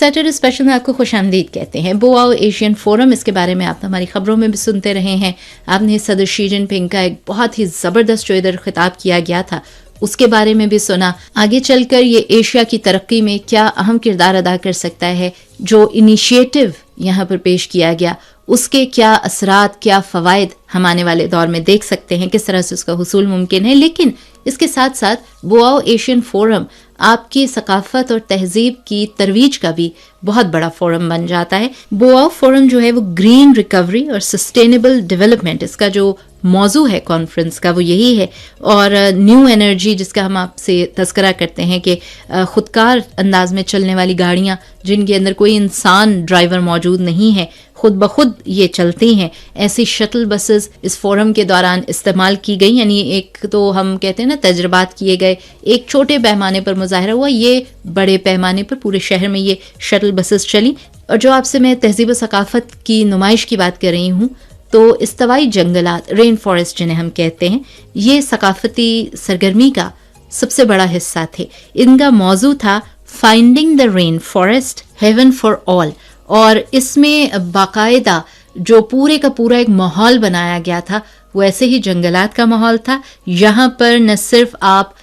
A: सैटरडे स्पेशल में आपको खुशामदीद कहते हैं। बोआओ एशियन फोरम, इसके बारे में आप हमारी खबरों में भी सुनते रहे हैं। आपने सदर शी जिनपिंग का एक बहुत ही ज़बरदस्त जो इधर खिताब किया गया था उसके बारे में भी सुना। आगे चलकर ये एशिया की तरक्की में क्या अहम किरदार अदा कर सकता है, जो इनिशिएटिव यहाँ पर पेश किया गया उसके क्या असरात, क्या फ़वाइद हम आने वाले दौर में देख सकते हैं, किस तरह से उसका हुसूल मुमकिन है। लेकिन इसके साथ साथ बोआओ एशियन फोरम आपकी सकाफत और तहजीब की तरवीज का भी बहुत बड़ा फोरम बन जाता है। बोआओ फोरम जो है वो ग्रीन रिकवरी और सस्टेनेबल डेवलपमेंट, इसका जो मौजू है कॉन्फ्रेंस का वो यही है। और न्यू एनर्जी, जिसका हम आपसे तस्करा करते हैं कि खुदकार अंदाज में चलने वाली गाड़ियाँ जिनके अंदर कोई इंसान ड्राइवर मौजूद नहीं है, खुद ब खुद ये चलती हैं, ऐसी शटल बसेस इस फोरम के दौरान इस्तेमाल की गई। यानी एक तो हम कहते हैं ना तजर्बात किए गए, एक छोटे पैमाने पर मुजाहरा हुआ, ये बड़े पैमाने पर पूरे शहर में ये शटल बसेस चली। और जो आपसे मैं तहजीब सकाफत की नुमाइश की बात कर रही हूँ, तो इस्तवाई जंगलात, रेन फॉरेस्ट जिन्हें हम कहते हैं, ये सकाफती सरगर्मी का सबसे बड़ा हिस्सा थे। इनका मौजू था finding the rain forest haven for all, और इसमें बाकायदा जो पूरे का पूरा एक माहौल बनाया गया था वो ऐसे ही जंगलात का माहौल था। यहाँ पर न सिर्फ आप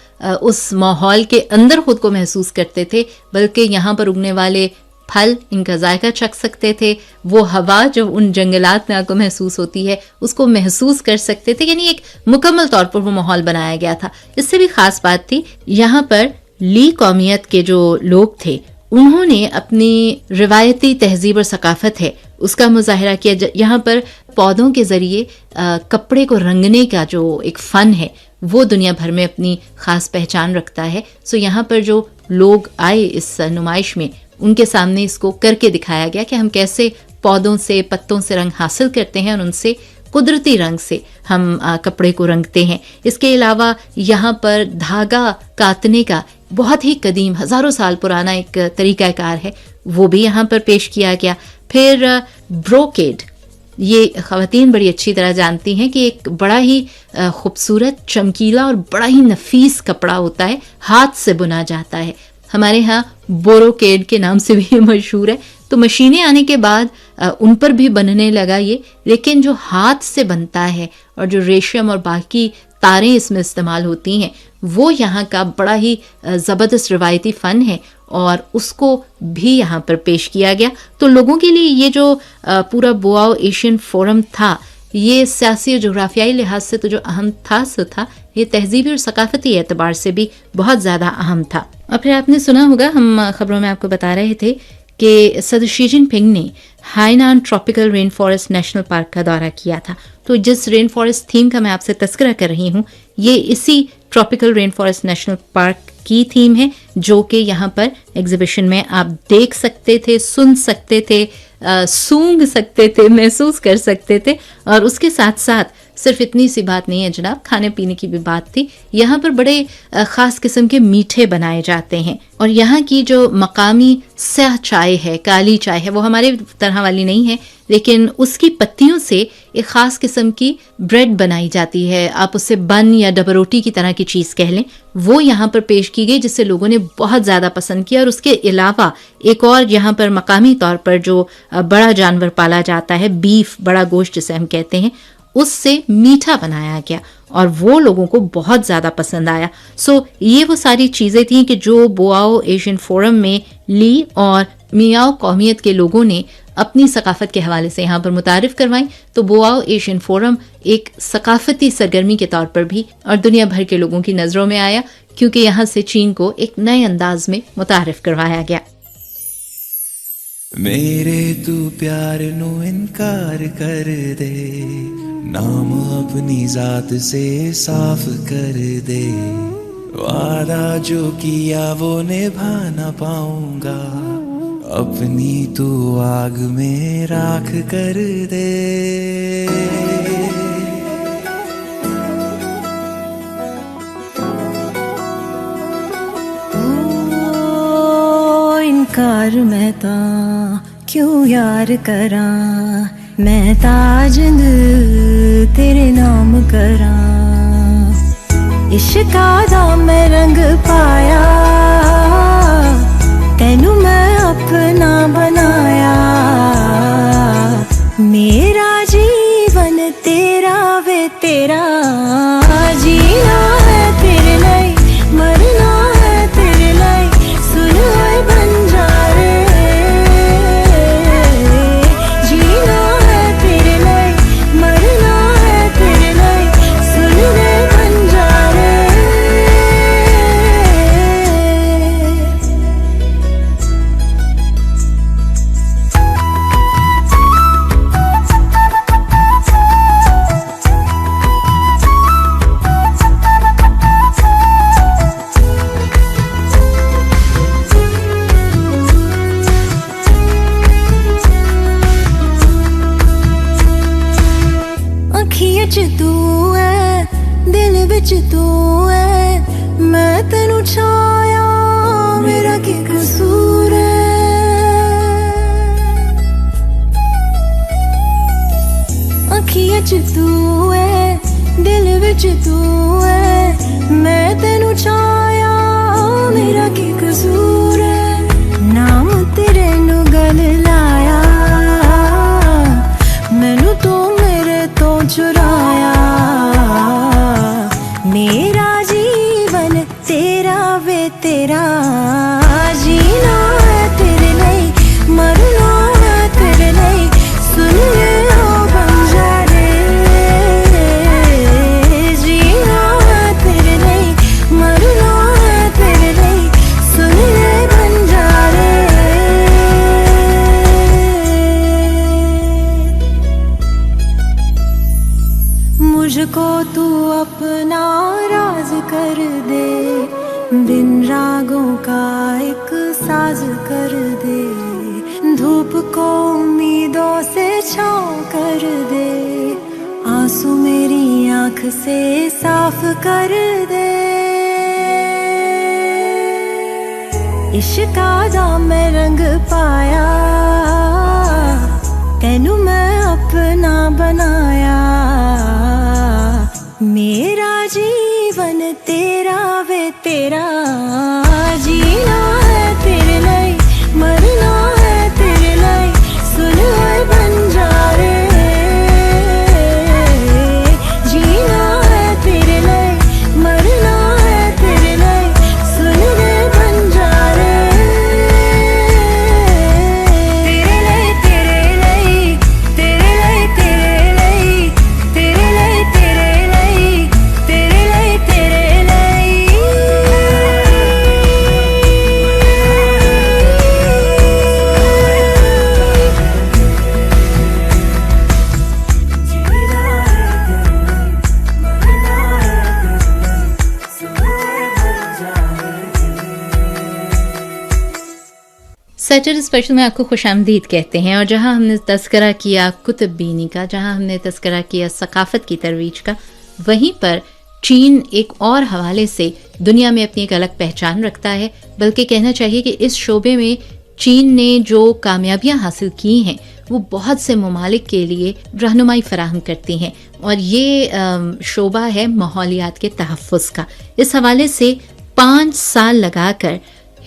A: उस माहौल के अंदर खुद को महसूस करते थे, बल्कि यहाँ पर उगने वाले फल, इनका जायका चख सकते थे। वो हवा जो उन जंगलात में आपको महसूस होती है उसको महसूस कर सकते थे। यानी एक मुकम्मल तौर पर वो माहौल बनाया गया था। इससे भी खास बात थी, यहाँ पर ली कौमियत के जो लोग थे उन्होंने अपनी रिवायती तहजीब और सकाफत है उसका मुजाहरा किया। यहाँ पर पौधों के जरिए कपड़े को रंगने का जो एक फ़न है वो दुनिया भर में अपनी ख़ास पहचान रखता है। सो यहाँ पर जो लोग आए इस नुमाइश में, उनके सामने इसको करके दिखाया गया कि हम कैसे पौधों से, पत्तों से रंग हासिल करते हैं और उनसे कुदरती रंग से हम कपड़े को रंगते हैं। इसके अलावा यहाँ पर धागा काटने का बहुत ही कदीम, हज़ारों साल पुराना एक तरीक़ाकार है, वो भी यहाँ पर पेश किया गया। फिर ब्रोकेड, ये ख़वातीन बड़ी अच्छी तरह जानती हैं कि एक बड़ा ही खूबसूरत, चमकीला और बड़ा ही नफीस कपड़ा होता है, हाथ से बुना जाता है। हमारे यहाँ बोरोकेड के नाम से भी मशहूर है। तो मशीनें आने के बाद उन पर भी बनने लगा ये, लेकिन जो हाथ से बनता है और जो रेशम और बाकी तारें इसमें इस्तेमाल होती हैं, वो यहाँ का बड़ा ही ज़बरदस्त रिवायती फ़न है और उसको भी यहाँ पर पेश किया गया। तो लोगों के लिए ये जो पूरा बोआओ एशियन फोरम था, ये सियासी और जोग्राफियाई लिहाज से तो जो अहम था सो था, ये तहजीबी और सकाफती एतबार से भी बहुत ज़्यादा अहम था। और फिर आपने सुना होगा, हम खबरों में आपको बता रहे थे कि सदर शी जिनपिंग ने Hainan tropical rain forest national park का दौरा किया था। तो जिस रेन फॉरेस्ट थीम का मैं आपसे तस्करा कर रही हूँ, ये इसी tropical rain forest national park की थीम है, जो कि यहाँ पर एग्जीबिशन में आप देख सकते थे, सुन सकते थे, सूंघ सकते थे, महसूस कर सकते थे। और उसके साथ साथ सिर्फ इतनी सी बात नहीं है जनाब, खाने पीने की भी बात थी। यहाँ पर बड़े ख़ास किस्म के मीठे बनाए जाते हैं और यहाँ की जो मकामी स्याह चाय है, काली चाय है, वो हमारे तरह वाली नहीं है, लेकिन उसकी पत्तियों से एक ख़ास किस्म की ब्रेड बनाई जाती है। आप उससे बन या डबरोटी की तरह की चीज़ कह लें, वो यहाँ पर पेश की गई, जिससे लोगों ने बहुत ज़्यादा पसंद किया। और उसके अलावा एक और यहाँ पर मकामी तौर पर जो बड़ा जानवर पाला जाता है, बीफ, बड़ा गोश्त जिसे हम कहते हैं, उससे मीठा बनाया गया और वो लोगों को बहुत ज़्यादा पसंद आया। सो ये वो सारी चीज़ें थी कि जो बोआओ एशियन फोरम में ली और मियाओ कौमियत के लोगों ने अपनी सकाफत के हवाले से यहाँ पर मुतारिफ करवाई। तो बोआओ एशियन फोरम एक सकाफती सरगर्मी के तौर पर भी और दुनिया भर के लोगों की नज़रों में आया, क्योंकि यहाँ से चीन को एक नए अंदाज में मुतारिफ करवाया गया।
D: मेरे तू प्यार नु इनकार कर दे, नाम अपनी जात से साफ कर दे, वादा जो किया वो निभा ना पाऊंगा, अपनी तू आग में राख कर दे।
G: इनकार मैं ता क्यों यार करा, मैं ताजिंद तेरे नाम करा, इश्का दा मैं रंग पाया, तेनू मैं अपना तेरा जीना है तेरे लिए मरना है तेरे लिए सुन ओए बंजारे जीना है तेरे लिए मरना है तेरे लिए सुन रे बंजारे अखियां च तू है दिल विच तू है मैं तेनू छाया मेरा की कसूर है अखियां च तू है दिल विच तू है मैं तेनू छाया मेरा की कसूर है नाम तेरे नु गल लाया मैनू तो मेरे तो चुराया मेरा जीवन तेरा वे तेरा जीना है तेरे लिए मरना है तेरे लिए सुन ले ओ बंजारे जीना है तेरे लिए मरना है तेरे लिए सुन ले बंजारे मुझको तू अपना राज कर दे बिन रागों का एक साज कर दे धूप को उम्मीदों से छाँव कर दे आंसू मेरी आँख से साफ कर दे इश्क़ दा मैं रंग पाया तेनू मैं अपना बनाया मेरा जीवन तेरा वे तेरा जीना है तेरे लिए मरना है तेरे लिए सुन ओए बंजारे जीना है तेरे लिए मरना है तेरे लिए सुन रे बंजारे तेरे लिए तेरे लिए तेरे लिए तेरे लिए तेरे लिए तेरे लिए तेरे लिए तेरे लिए
A: सैटरडे स्पेशल में आपको खुशामदीद कहते हैं और जहां हमने तस्करा किया कुतुब बीनी का जहां हमने तस्करा किया सकाफत की तरवीज का वहीं पर चीन एक और हवाले से दुनिया में अपनी एक अलग पहचान रखता है बल्कि कहना चाहिए कि इस शोबे में चीन ने जो कामयाबियां हासिल की हैं वो बहुत से ममालिक के लिए रहनुमाई फराहम करती हैं और ये शोबा है माहौलियात के तहफ़्फ़ुज़ का। इस हवाले से 5 साल लगाकर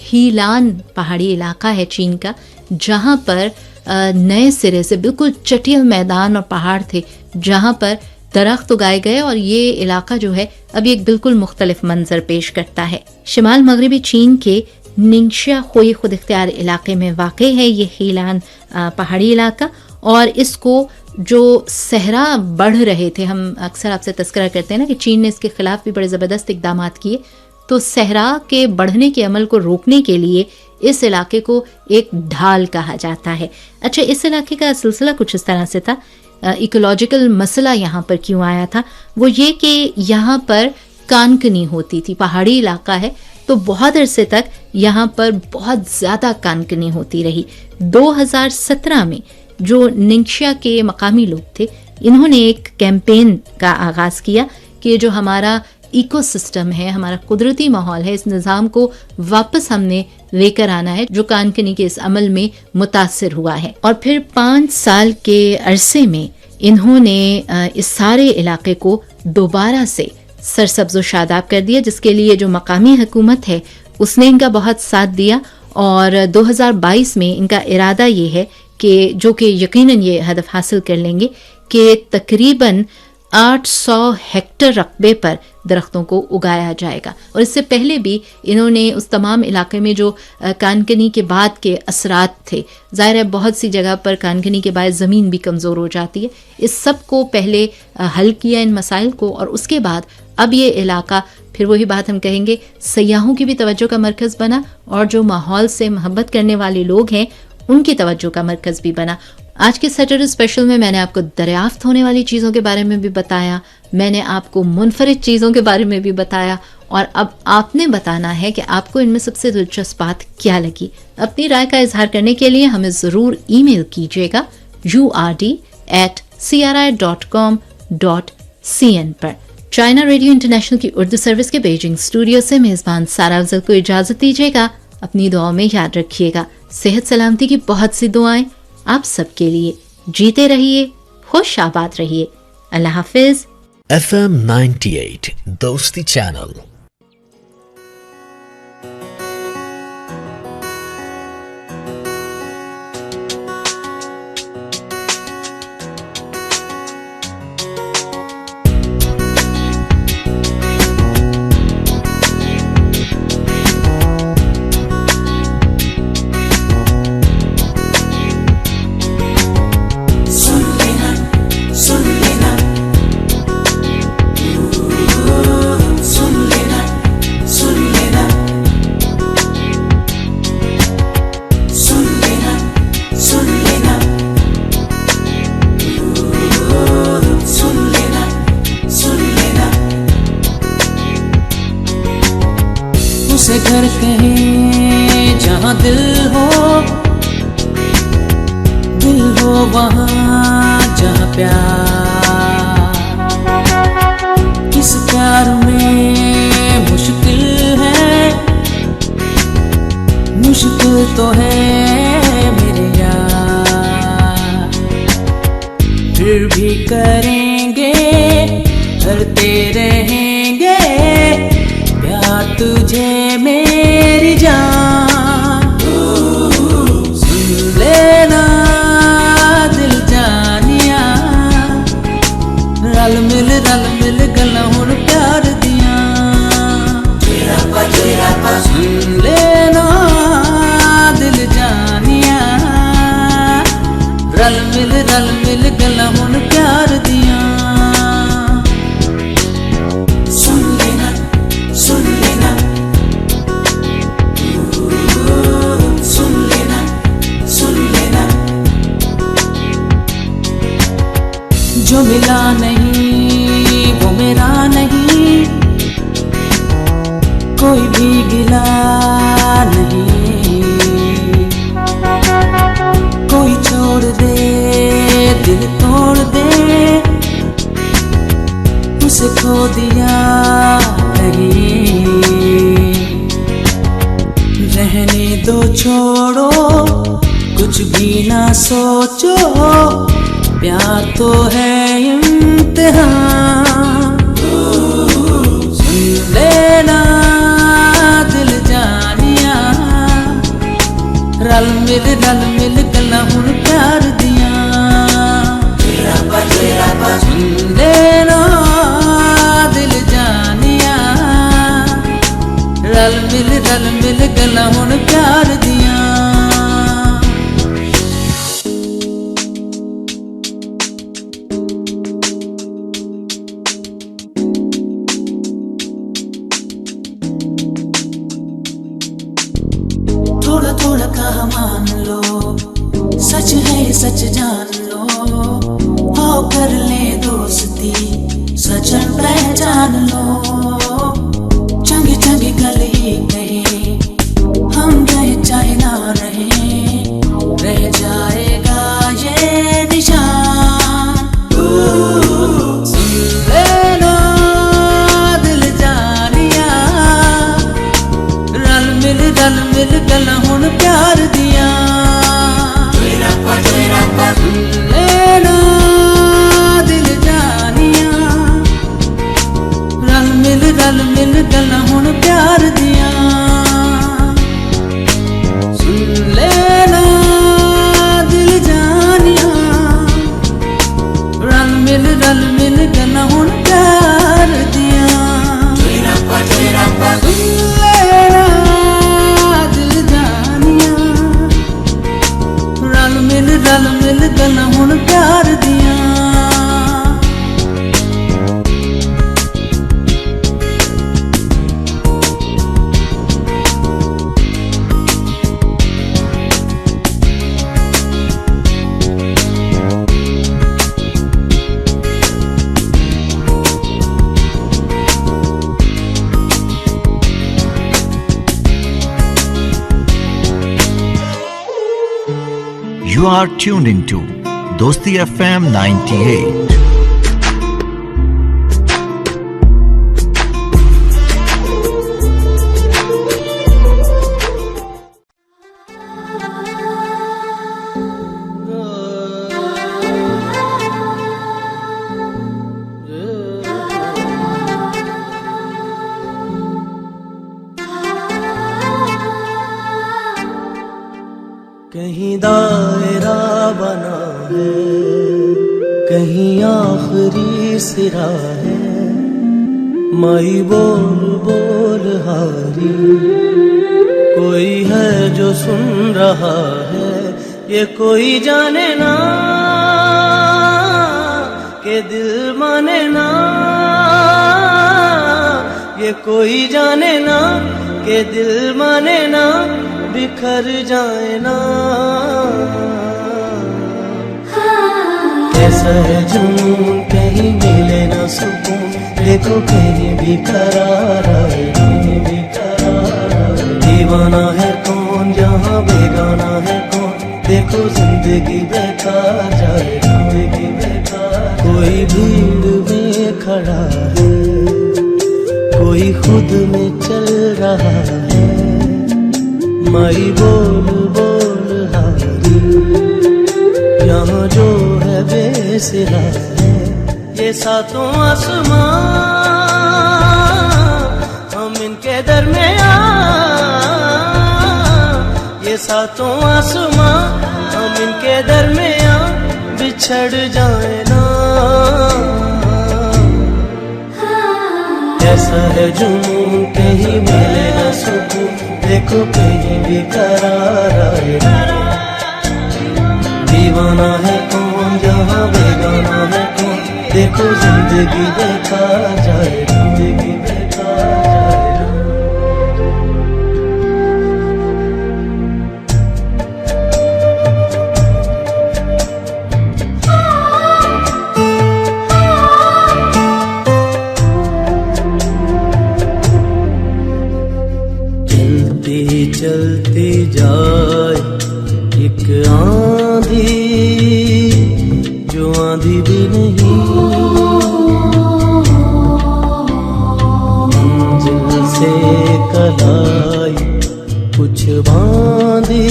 A: हीलान पहाड़ी इलाका है चीन का जहाँ पर नए सिरे से बिल्कुल चटियल मैदान और पहाड़ थे जहाँ पर दरख्त उगाए गए और ये इलाका जो है अभी एक बिल्कुल मुख्तलिफ मंजर पेश करता है। शिमाल मगरबी चीन के निंगशिया खोई खुद इख्तियार इलाके में वाक़ है ये हीलान पहाड़ी इलाका और इसको जो सहरा बढ़ रहे थे, हम अक्सर आपसे तस्करा करते हैं ना कि चीन ने इसके खिलाफ भी बड़े ज़बरदस्त इक़दामात किए, तो सहरा के बढ़ने के अमल को रोकने के लिए इस इलाके को एक ढाल कहा जाता है। अच्छा, इस इलाके का सिलसिला कुछ इस तरह से था। इकोलॉजिकल मसला यहाँ पर क्यों आया था वो ये कि यहाँ पर कानकनी होती थी, पहाड़ी इलाका है तो बहुत अरसे तक यहाँ पर बहुत ज़्यादा कानकनी होती रही। 2017 में जो निंगशिया के मकामी लोग थे इन्होंने एक कैंपेन का आगाज़ किया कि जो हमारा इकोसिस्टम है, हमारा कुदरती माहौल है, इस निज़ाम को वापस हमने लेकर आना है जो कानकनी के इस अमल में मुतासिर हुआ है। और फिर 5 साल के अरसे में इन्होंने इस सारे इलाके को दोबारा से सरसब्ज़ व शादाब कर दिया, जिसके लिए जो मकामी हुकूमत है उसने इनका बहुत साथ दिया और 2022 में इनका इरादा ये है कि जो कि यकीनन ये हदफ हासिल कर लेंगे कि तकरीबन 800 हेक्टेयर रकबे पर दरख्तों को उगाया जाएगा। और इससे पहले भी इन्होंने उस तमाम इलाके में जो कानकनी के बाद के असरात थे, ज़ाहिर है बहुत सी जगह पर कानकनी के बाद ज़मीन भी कमज़ोर हो जाती है, इस सब को पहले हल किया इन मसाइल को, और उसके बाद अब ये इलाका फिर वही बात हम कहेंगे सयाहों की भी तवज्जो का मरकज़ बना, और जो माहौल से मोहब्बत करने वाले लोग हैं उनकी तवज्जो का मरकज़ भी बना। आज के सैटरडे स्पेशल में मैंने आपको दरियाफ्त होने वाली चीज़ों के बारे में भी बताया, मैंने आपको मुनफरिद चीज़ों के बारे में भी बताया, और अब आपने बताना है कि आपको इनमें सबसे दिलचस्प बात क्या लगी। अपनी राय का इजहार करने के लिए हमें ज़रूर ईमेल कीजिएगा urd@cri.com.cn पर। चाइना रेडियो इंटरनेशनल की उर्दू सर्विस के बीजिंग स्टूडियो से मेज़बान सारा अफजल को इजाज़त दीजिएगा। अपनी दुआओं में याद रखिएगा। सेहत सलामती की बहुत सी दुआएं आप सबके लिए। जीते रहिए, खुश आबाद रहिए। अल्लाह हाफिज।
H: FM 98 दोस्ती चैनल।
I: उसे घर कहें जहाँ दिल हो वहाँ जहाँ प्यार। इस प्यार में मुश्किल है, मुश्किल तो है मेरे यार। फिर भी करेंगे, करते रहेंगे प्यार तुझे मेरी जान। सुन लेना दिल जानिया, रल मिल गला हुण प्यार दिया। सुन लेना दिल जानिया, रल मिल गला हुण प्यार दिया। जो मिला नहीं वो मेरा नहीं, कोई भी गिला नहीं। कोई छोड़ दे दिल तोड़ दे, उसे खो दिया नहीं। रहने दो छोड़ो, कुछ भी ना सोचो, प्यार तो है इम्तिहान। सुन लेना दिल जानिया, रल मिल गला हुण प्यार दिया। सुन लेना दिल जानिया, रल मिल गला हुण प्यार दिया। थोड़ा कहा मान लो, सच है सच जान लो। आओ कर ले दोस्ती, सजन पहचान लो। चंगी गल ही कहे, हम रहे चाहे ना रहे, रह जाएगा ये निशान। सुन लेना दिल जानिया, रल मिल गला हुण प्यार दिया। सुन लेना दिल जानिया,
H: You are tuned into Dosti FM 98.
D: कहीं दायरा बना है, कहीं आखिरी सिरा है, माई बोल बोल हारी, कोई है जो सुन रहा है, ये कोई जाने ना के दिल माने ना, ये कोई जाने ना के दिल माने ना, बिखर जाए ना। ऐसा है जुनून कहीं मिले ना सुकून, देखो कहीं भी करार आए, कहीं भी करार आए। दीवाना है कौन जहाँ बेगाना है कौन, देखो जिंदगी बेकार जाए, जिंदगी बेकार। कोई भीड़ में खड़ा है, कोई खुद में चल रहा है, माई बोल बोल हारी, यहाँ जो है बेसिरा है, ये सातों आसमां हम इनके दरमियां, ये सातों आसमां हम इनके दरमियां बिछड़ जाए ना। ऐसा है जुनून कहीं मिले ना सुकून, देखो कहीं भी करार आए। दीवाना है कौन जहाँ बेगाना है कौन, देखो जिंदगी बेकार जाए, जिंदगी बेकार जाए। चलती जाए एक आंधी, जो आंधी भी नहीं, मंजिल से कलाई कुछ बांधी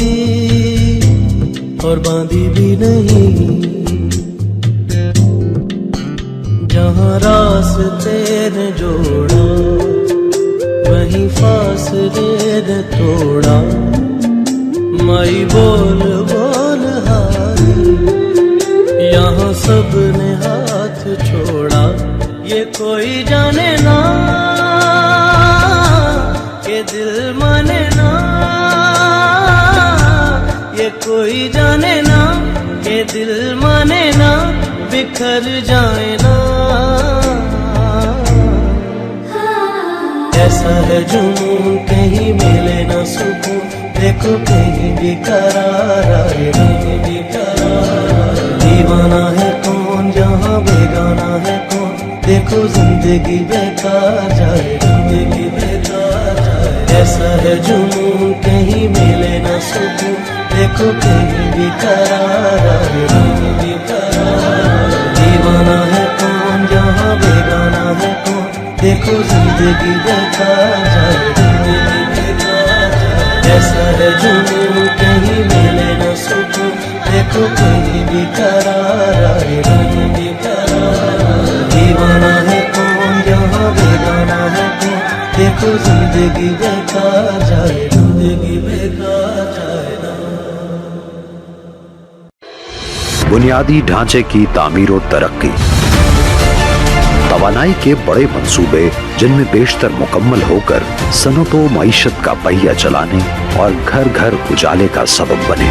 D: और बांधी भी नहीं, जहाँ रास्ते ने जोड़ा वहीं फासले ने तोड़ा, माई बोल बोल हारी, यहाँ सब ने हाथ छोड़ा, ये कोई जाने ना के दिल माने ना, ये कोई जाने ना के दिल माने ना, बिखर जाए ना। ऐसा है जुनून कहीं मिले ना सुकून, देखो कहीं भी करार आए, कहीं भी करार। दीवाना है कौन जहाँ बेगाना है कौन, देखो जिंदगी बेकार जाए, जिंदगी बेकार जाए। ऐसा है जुनून कहीं मिले ना सुकून, देखो कहीं भी करार आए, कहीं भी करार। दीवाना है कौन जहाँ बेगाना है कौन, देखो जिंदगी बेकार जाए, जिंदगी बेकार जाए। ऐसा है जुनून कहीं मिले न सुकून, देखो कहीं भी करार आए, कहीं भी करार। दीवाना है कौन जहाँ बेगाना है कौन, देखो जिंदगी बेकार जाए, जिंदगी बेकार जाए ना।
J: बुनियादी ढांचे की तामीर और तरक्की, तवानाई के बड़े मंसूबे जिनमें बेशतर मुकम्मल होकर सनतो मईशत का पहिया चलाने और घर घर उजाले का सबब बने,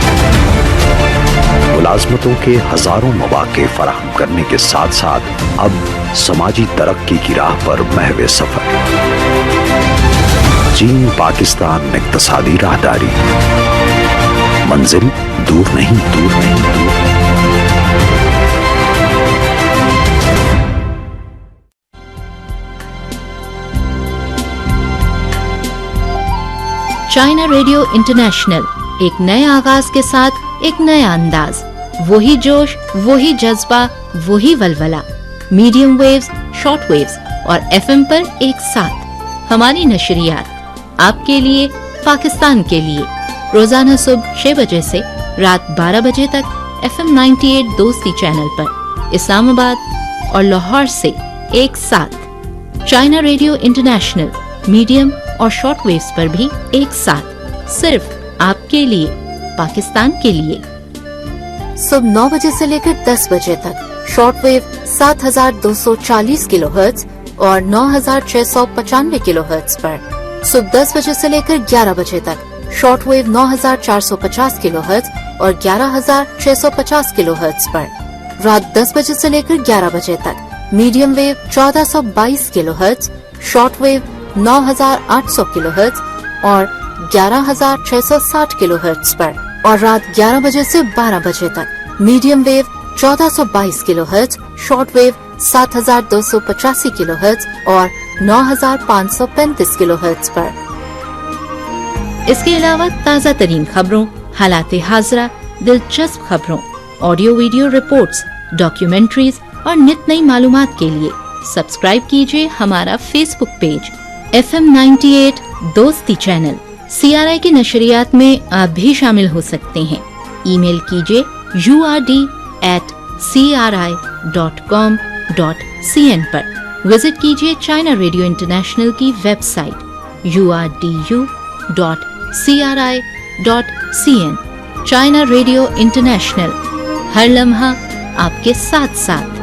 J: मुलाजमतों के हजारों मौके फराहम करने के साथ साथ अब समाजी तरक्की की राह पर महवे सफर। चीन पाकिस्तान इक्तिसादी राहदारी, मंजिल दूर नहीं, दूर नहीं, दूर नहीं।
A: चाइना रेडियो इंटरनेशनल एक नए आगाज के साथ एक नया अंदाज, वही जोश, वही जज्बा, वही वलवला। मीडियम वेव्स, शॉर्ट वेव्स और एफएम पर एक साथ हमारी नशरियात आपके लिए, पाकिस्तान के लिए। रोजाना सुबह 6 बजे से रात 12 बजे तक FM 98 दोस्ती चैनल पर इस्लामाबाद और लाहौर से एक साथ। चाइना रेडियो इंटरनेशनल मीडियम और शॉर्ट वेव्स पर भी एक साथ, सिर्फ आपके लिए, पाकिस्तान के लिए। सुबह 9 बजे से लेकर 10 बजे तक शॉर्ट वेव 7240 किलोहर्ट्ज और 9695 किलोहर्ट्ज पर। सुबह 10 बजे से लेकर 11 बजे तक शॉर्ट वेव 9450 किलोहर्ट्ज और 11650 किलोहर्ट्ज पर। रात 10 बजे से लेकर 11 बजे तक medium wave 1422 kilohertz, short wave 9800 kilohertz और 11660 किलोहर्ट्ज पर। और रात 11 बजे से 12 बजे तक medium wave 1422 kilohertz, short wave 7285 kilohertz और 9535 किलोहर्ट्ज पर। इसके अलावा ताज़ा तरीन खबरों, हालाते हाजरा, दिलचस्प खबरों, ऑडियो वीडियो रिपोर्ट्स, डॉक्यूमेंट्रीज और नित नई मालूमात के लिए सब्सक्राइब कीजिए हमारा फेसबुक पेज FM 98 दोस्ती चैनल। CRI की नशरियात में आप भी शामिल हो सकते हैं। ईमेल कीजिए urd@cri.com.cn पर। विजिट कीजिए चाइना रेडियो इंटरनेशनल की website urdu.cri.cn। China radio international, हर लम्हा आपके साथ साथ।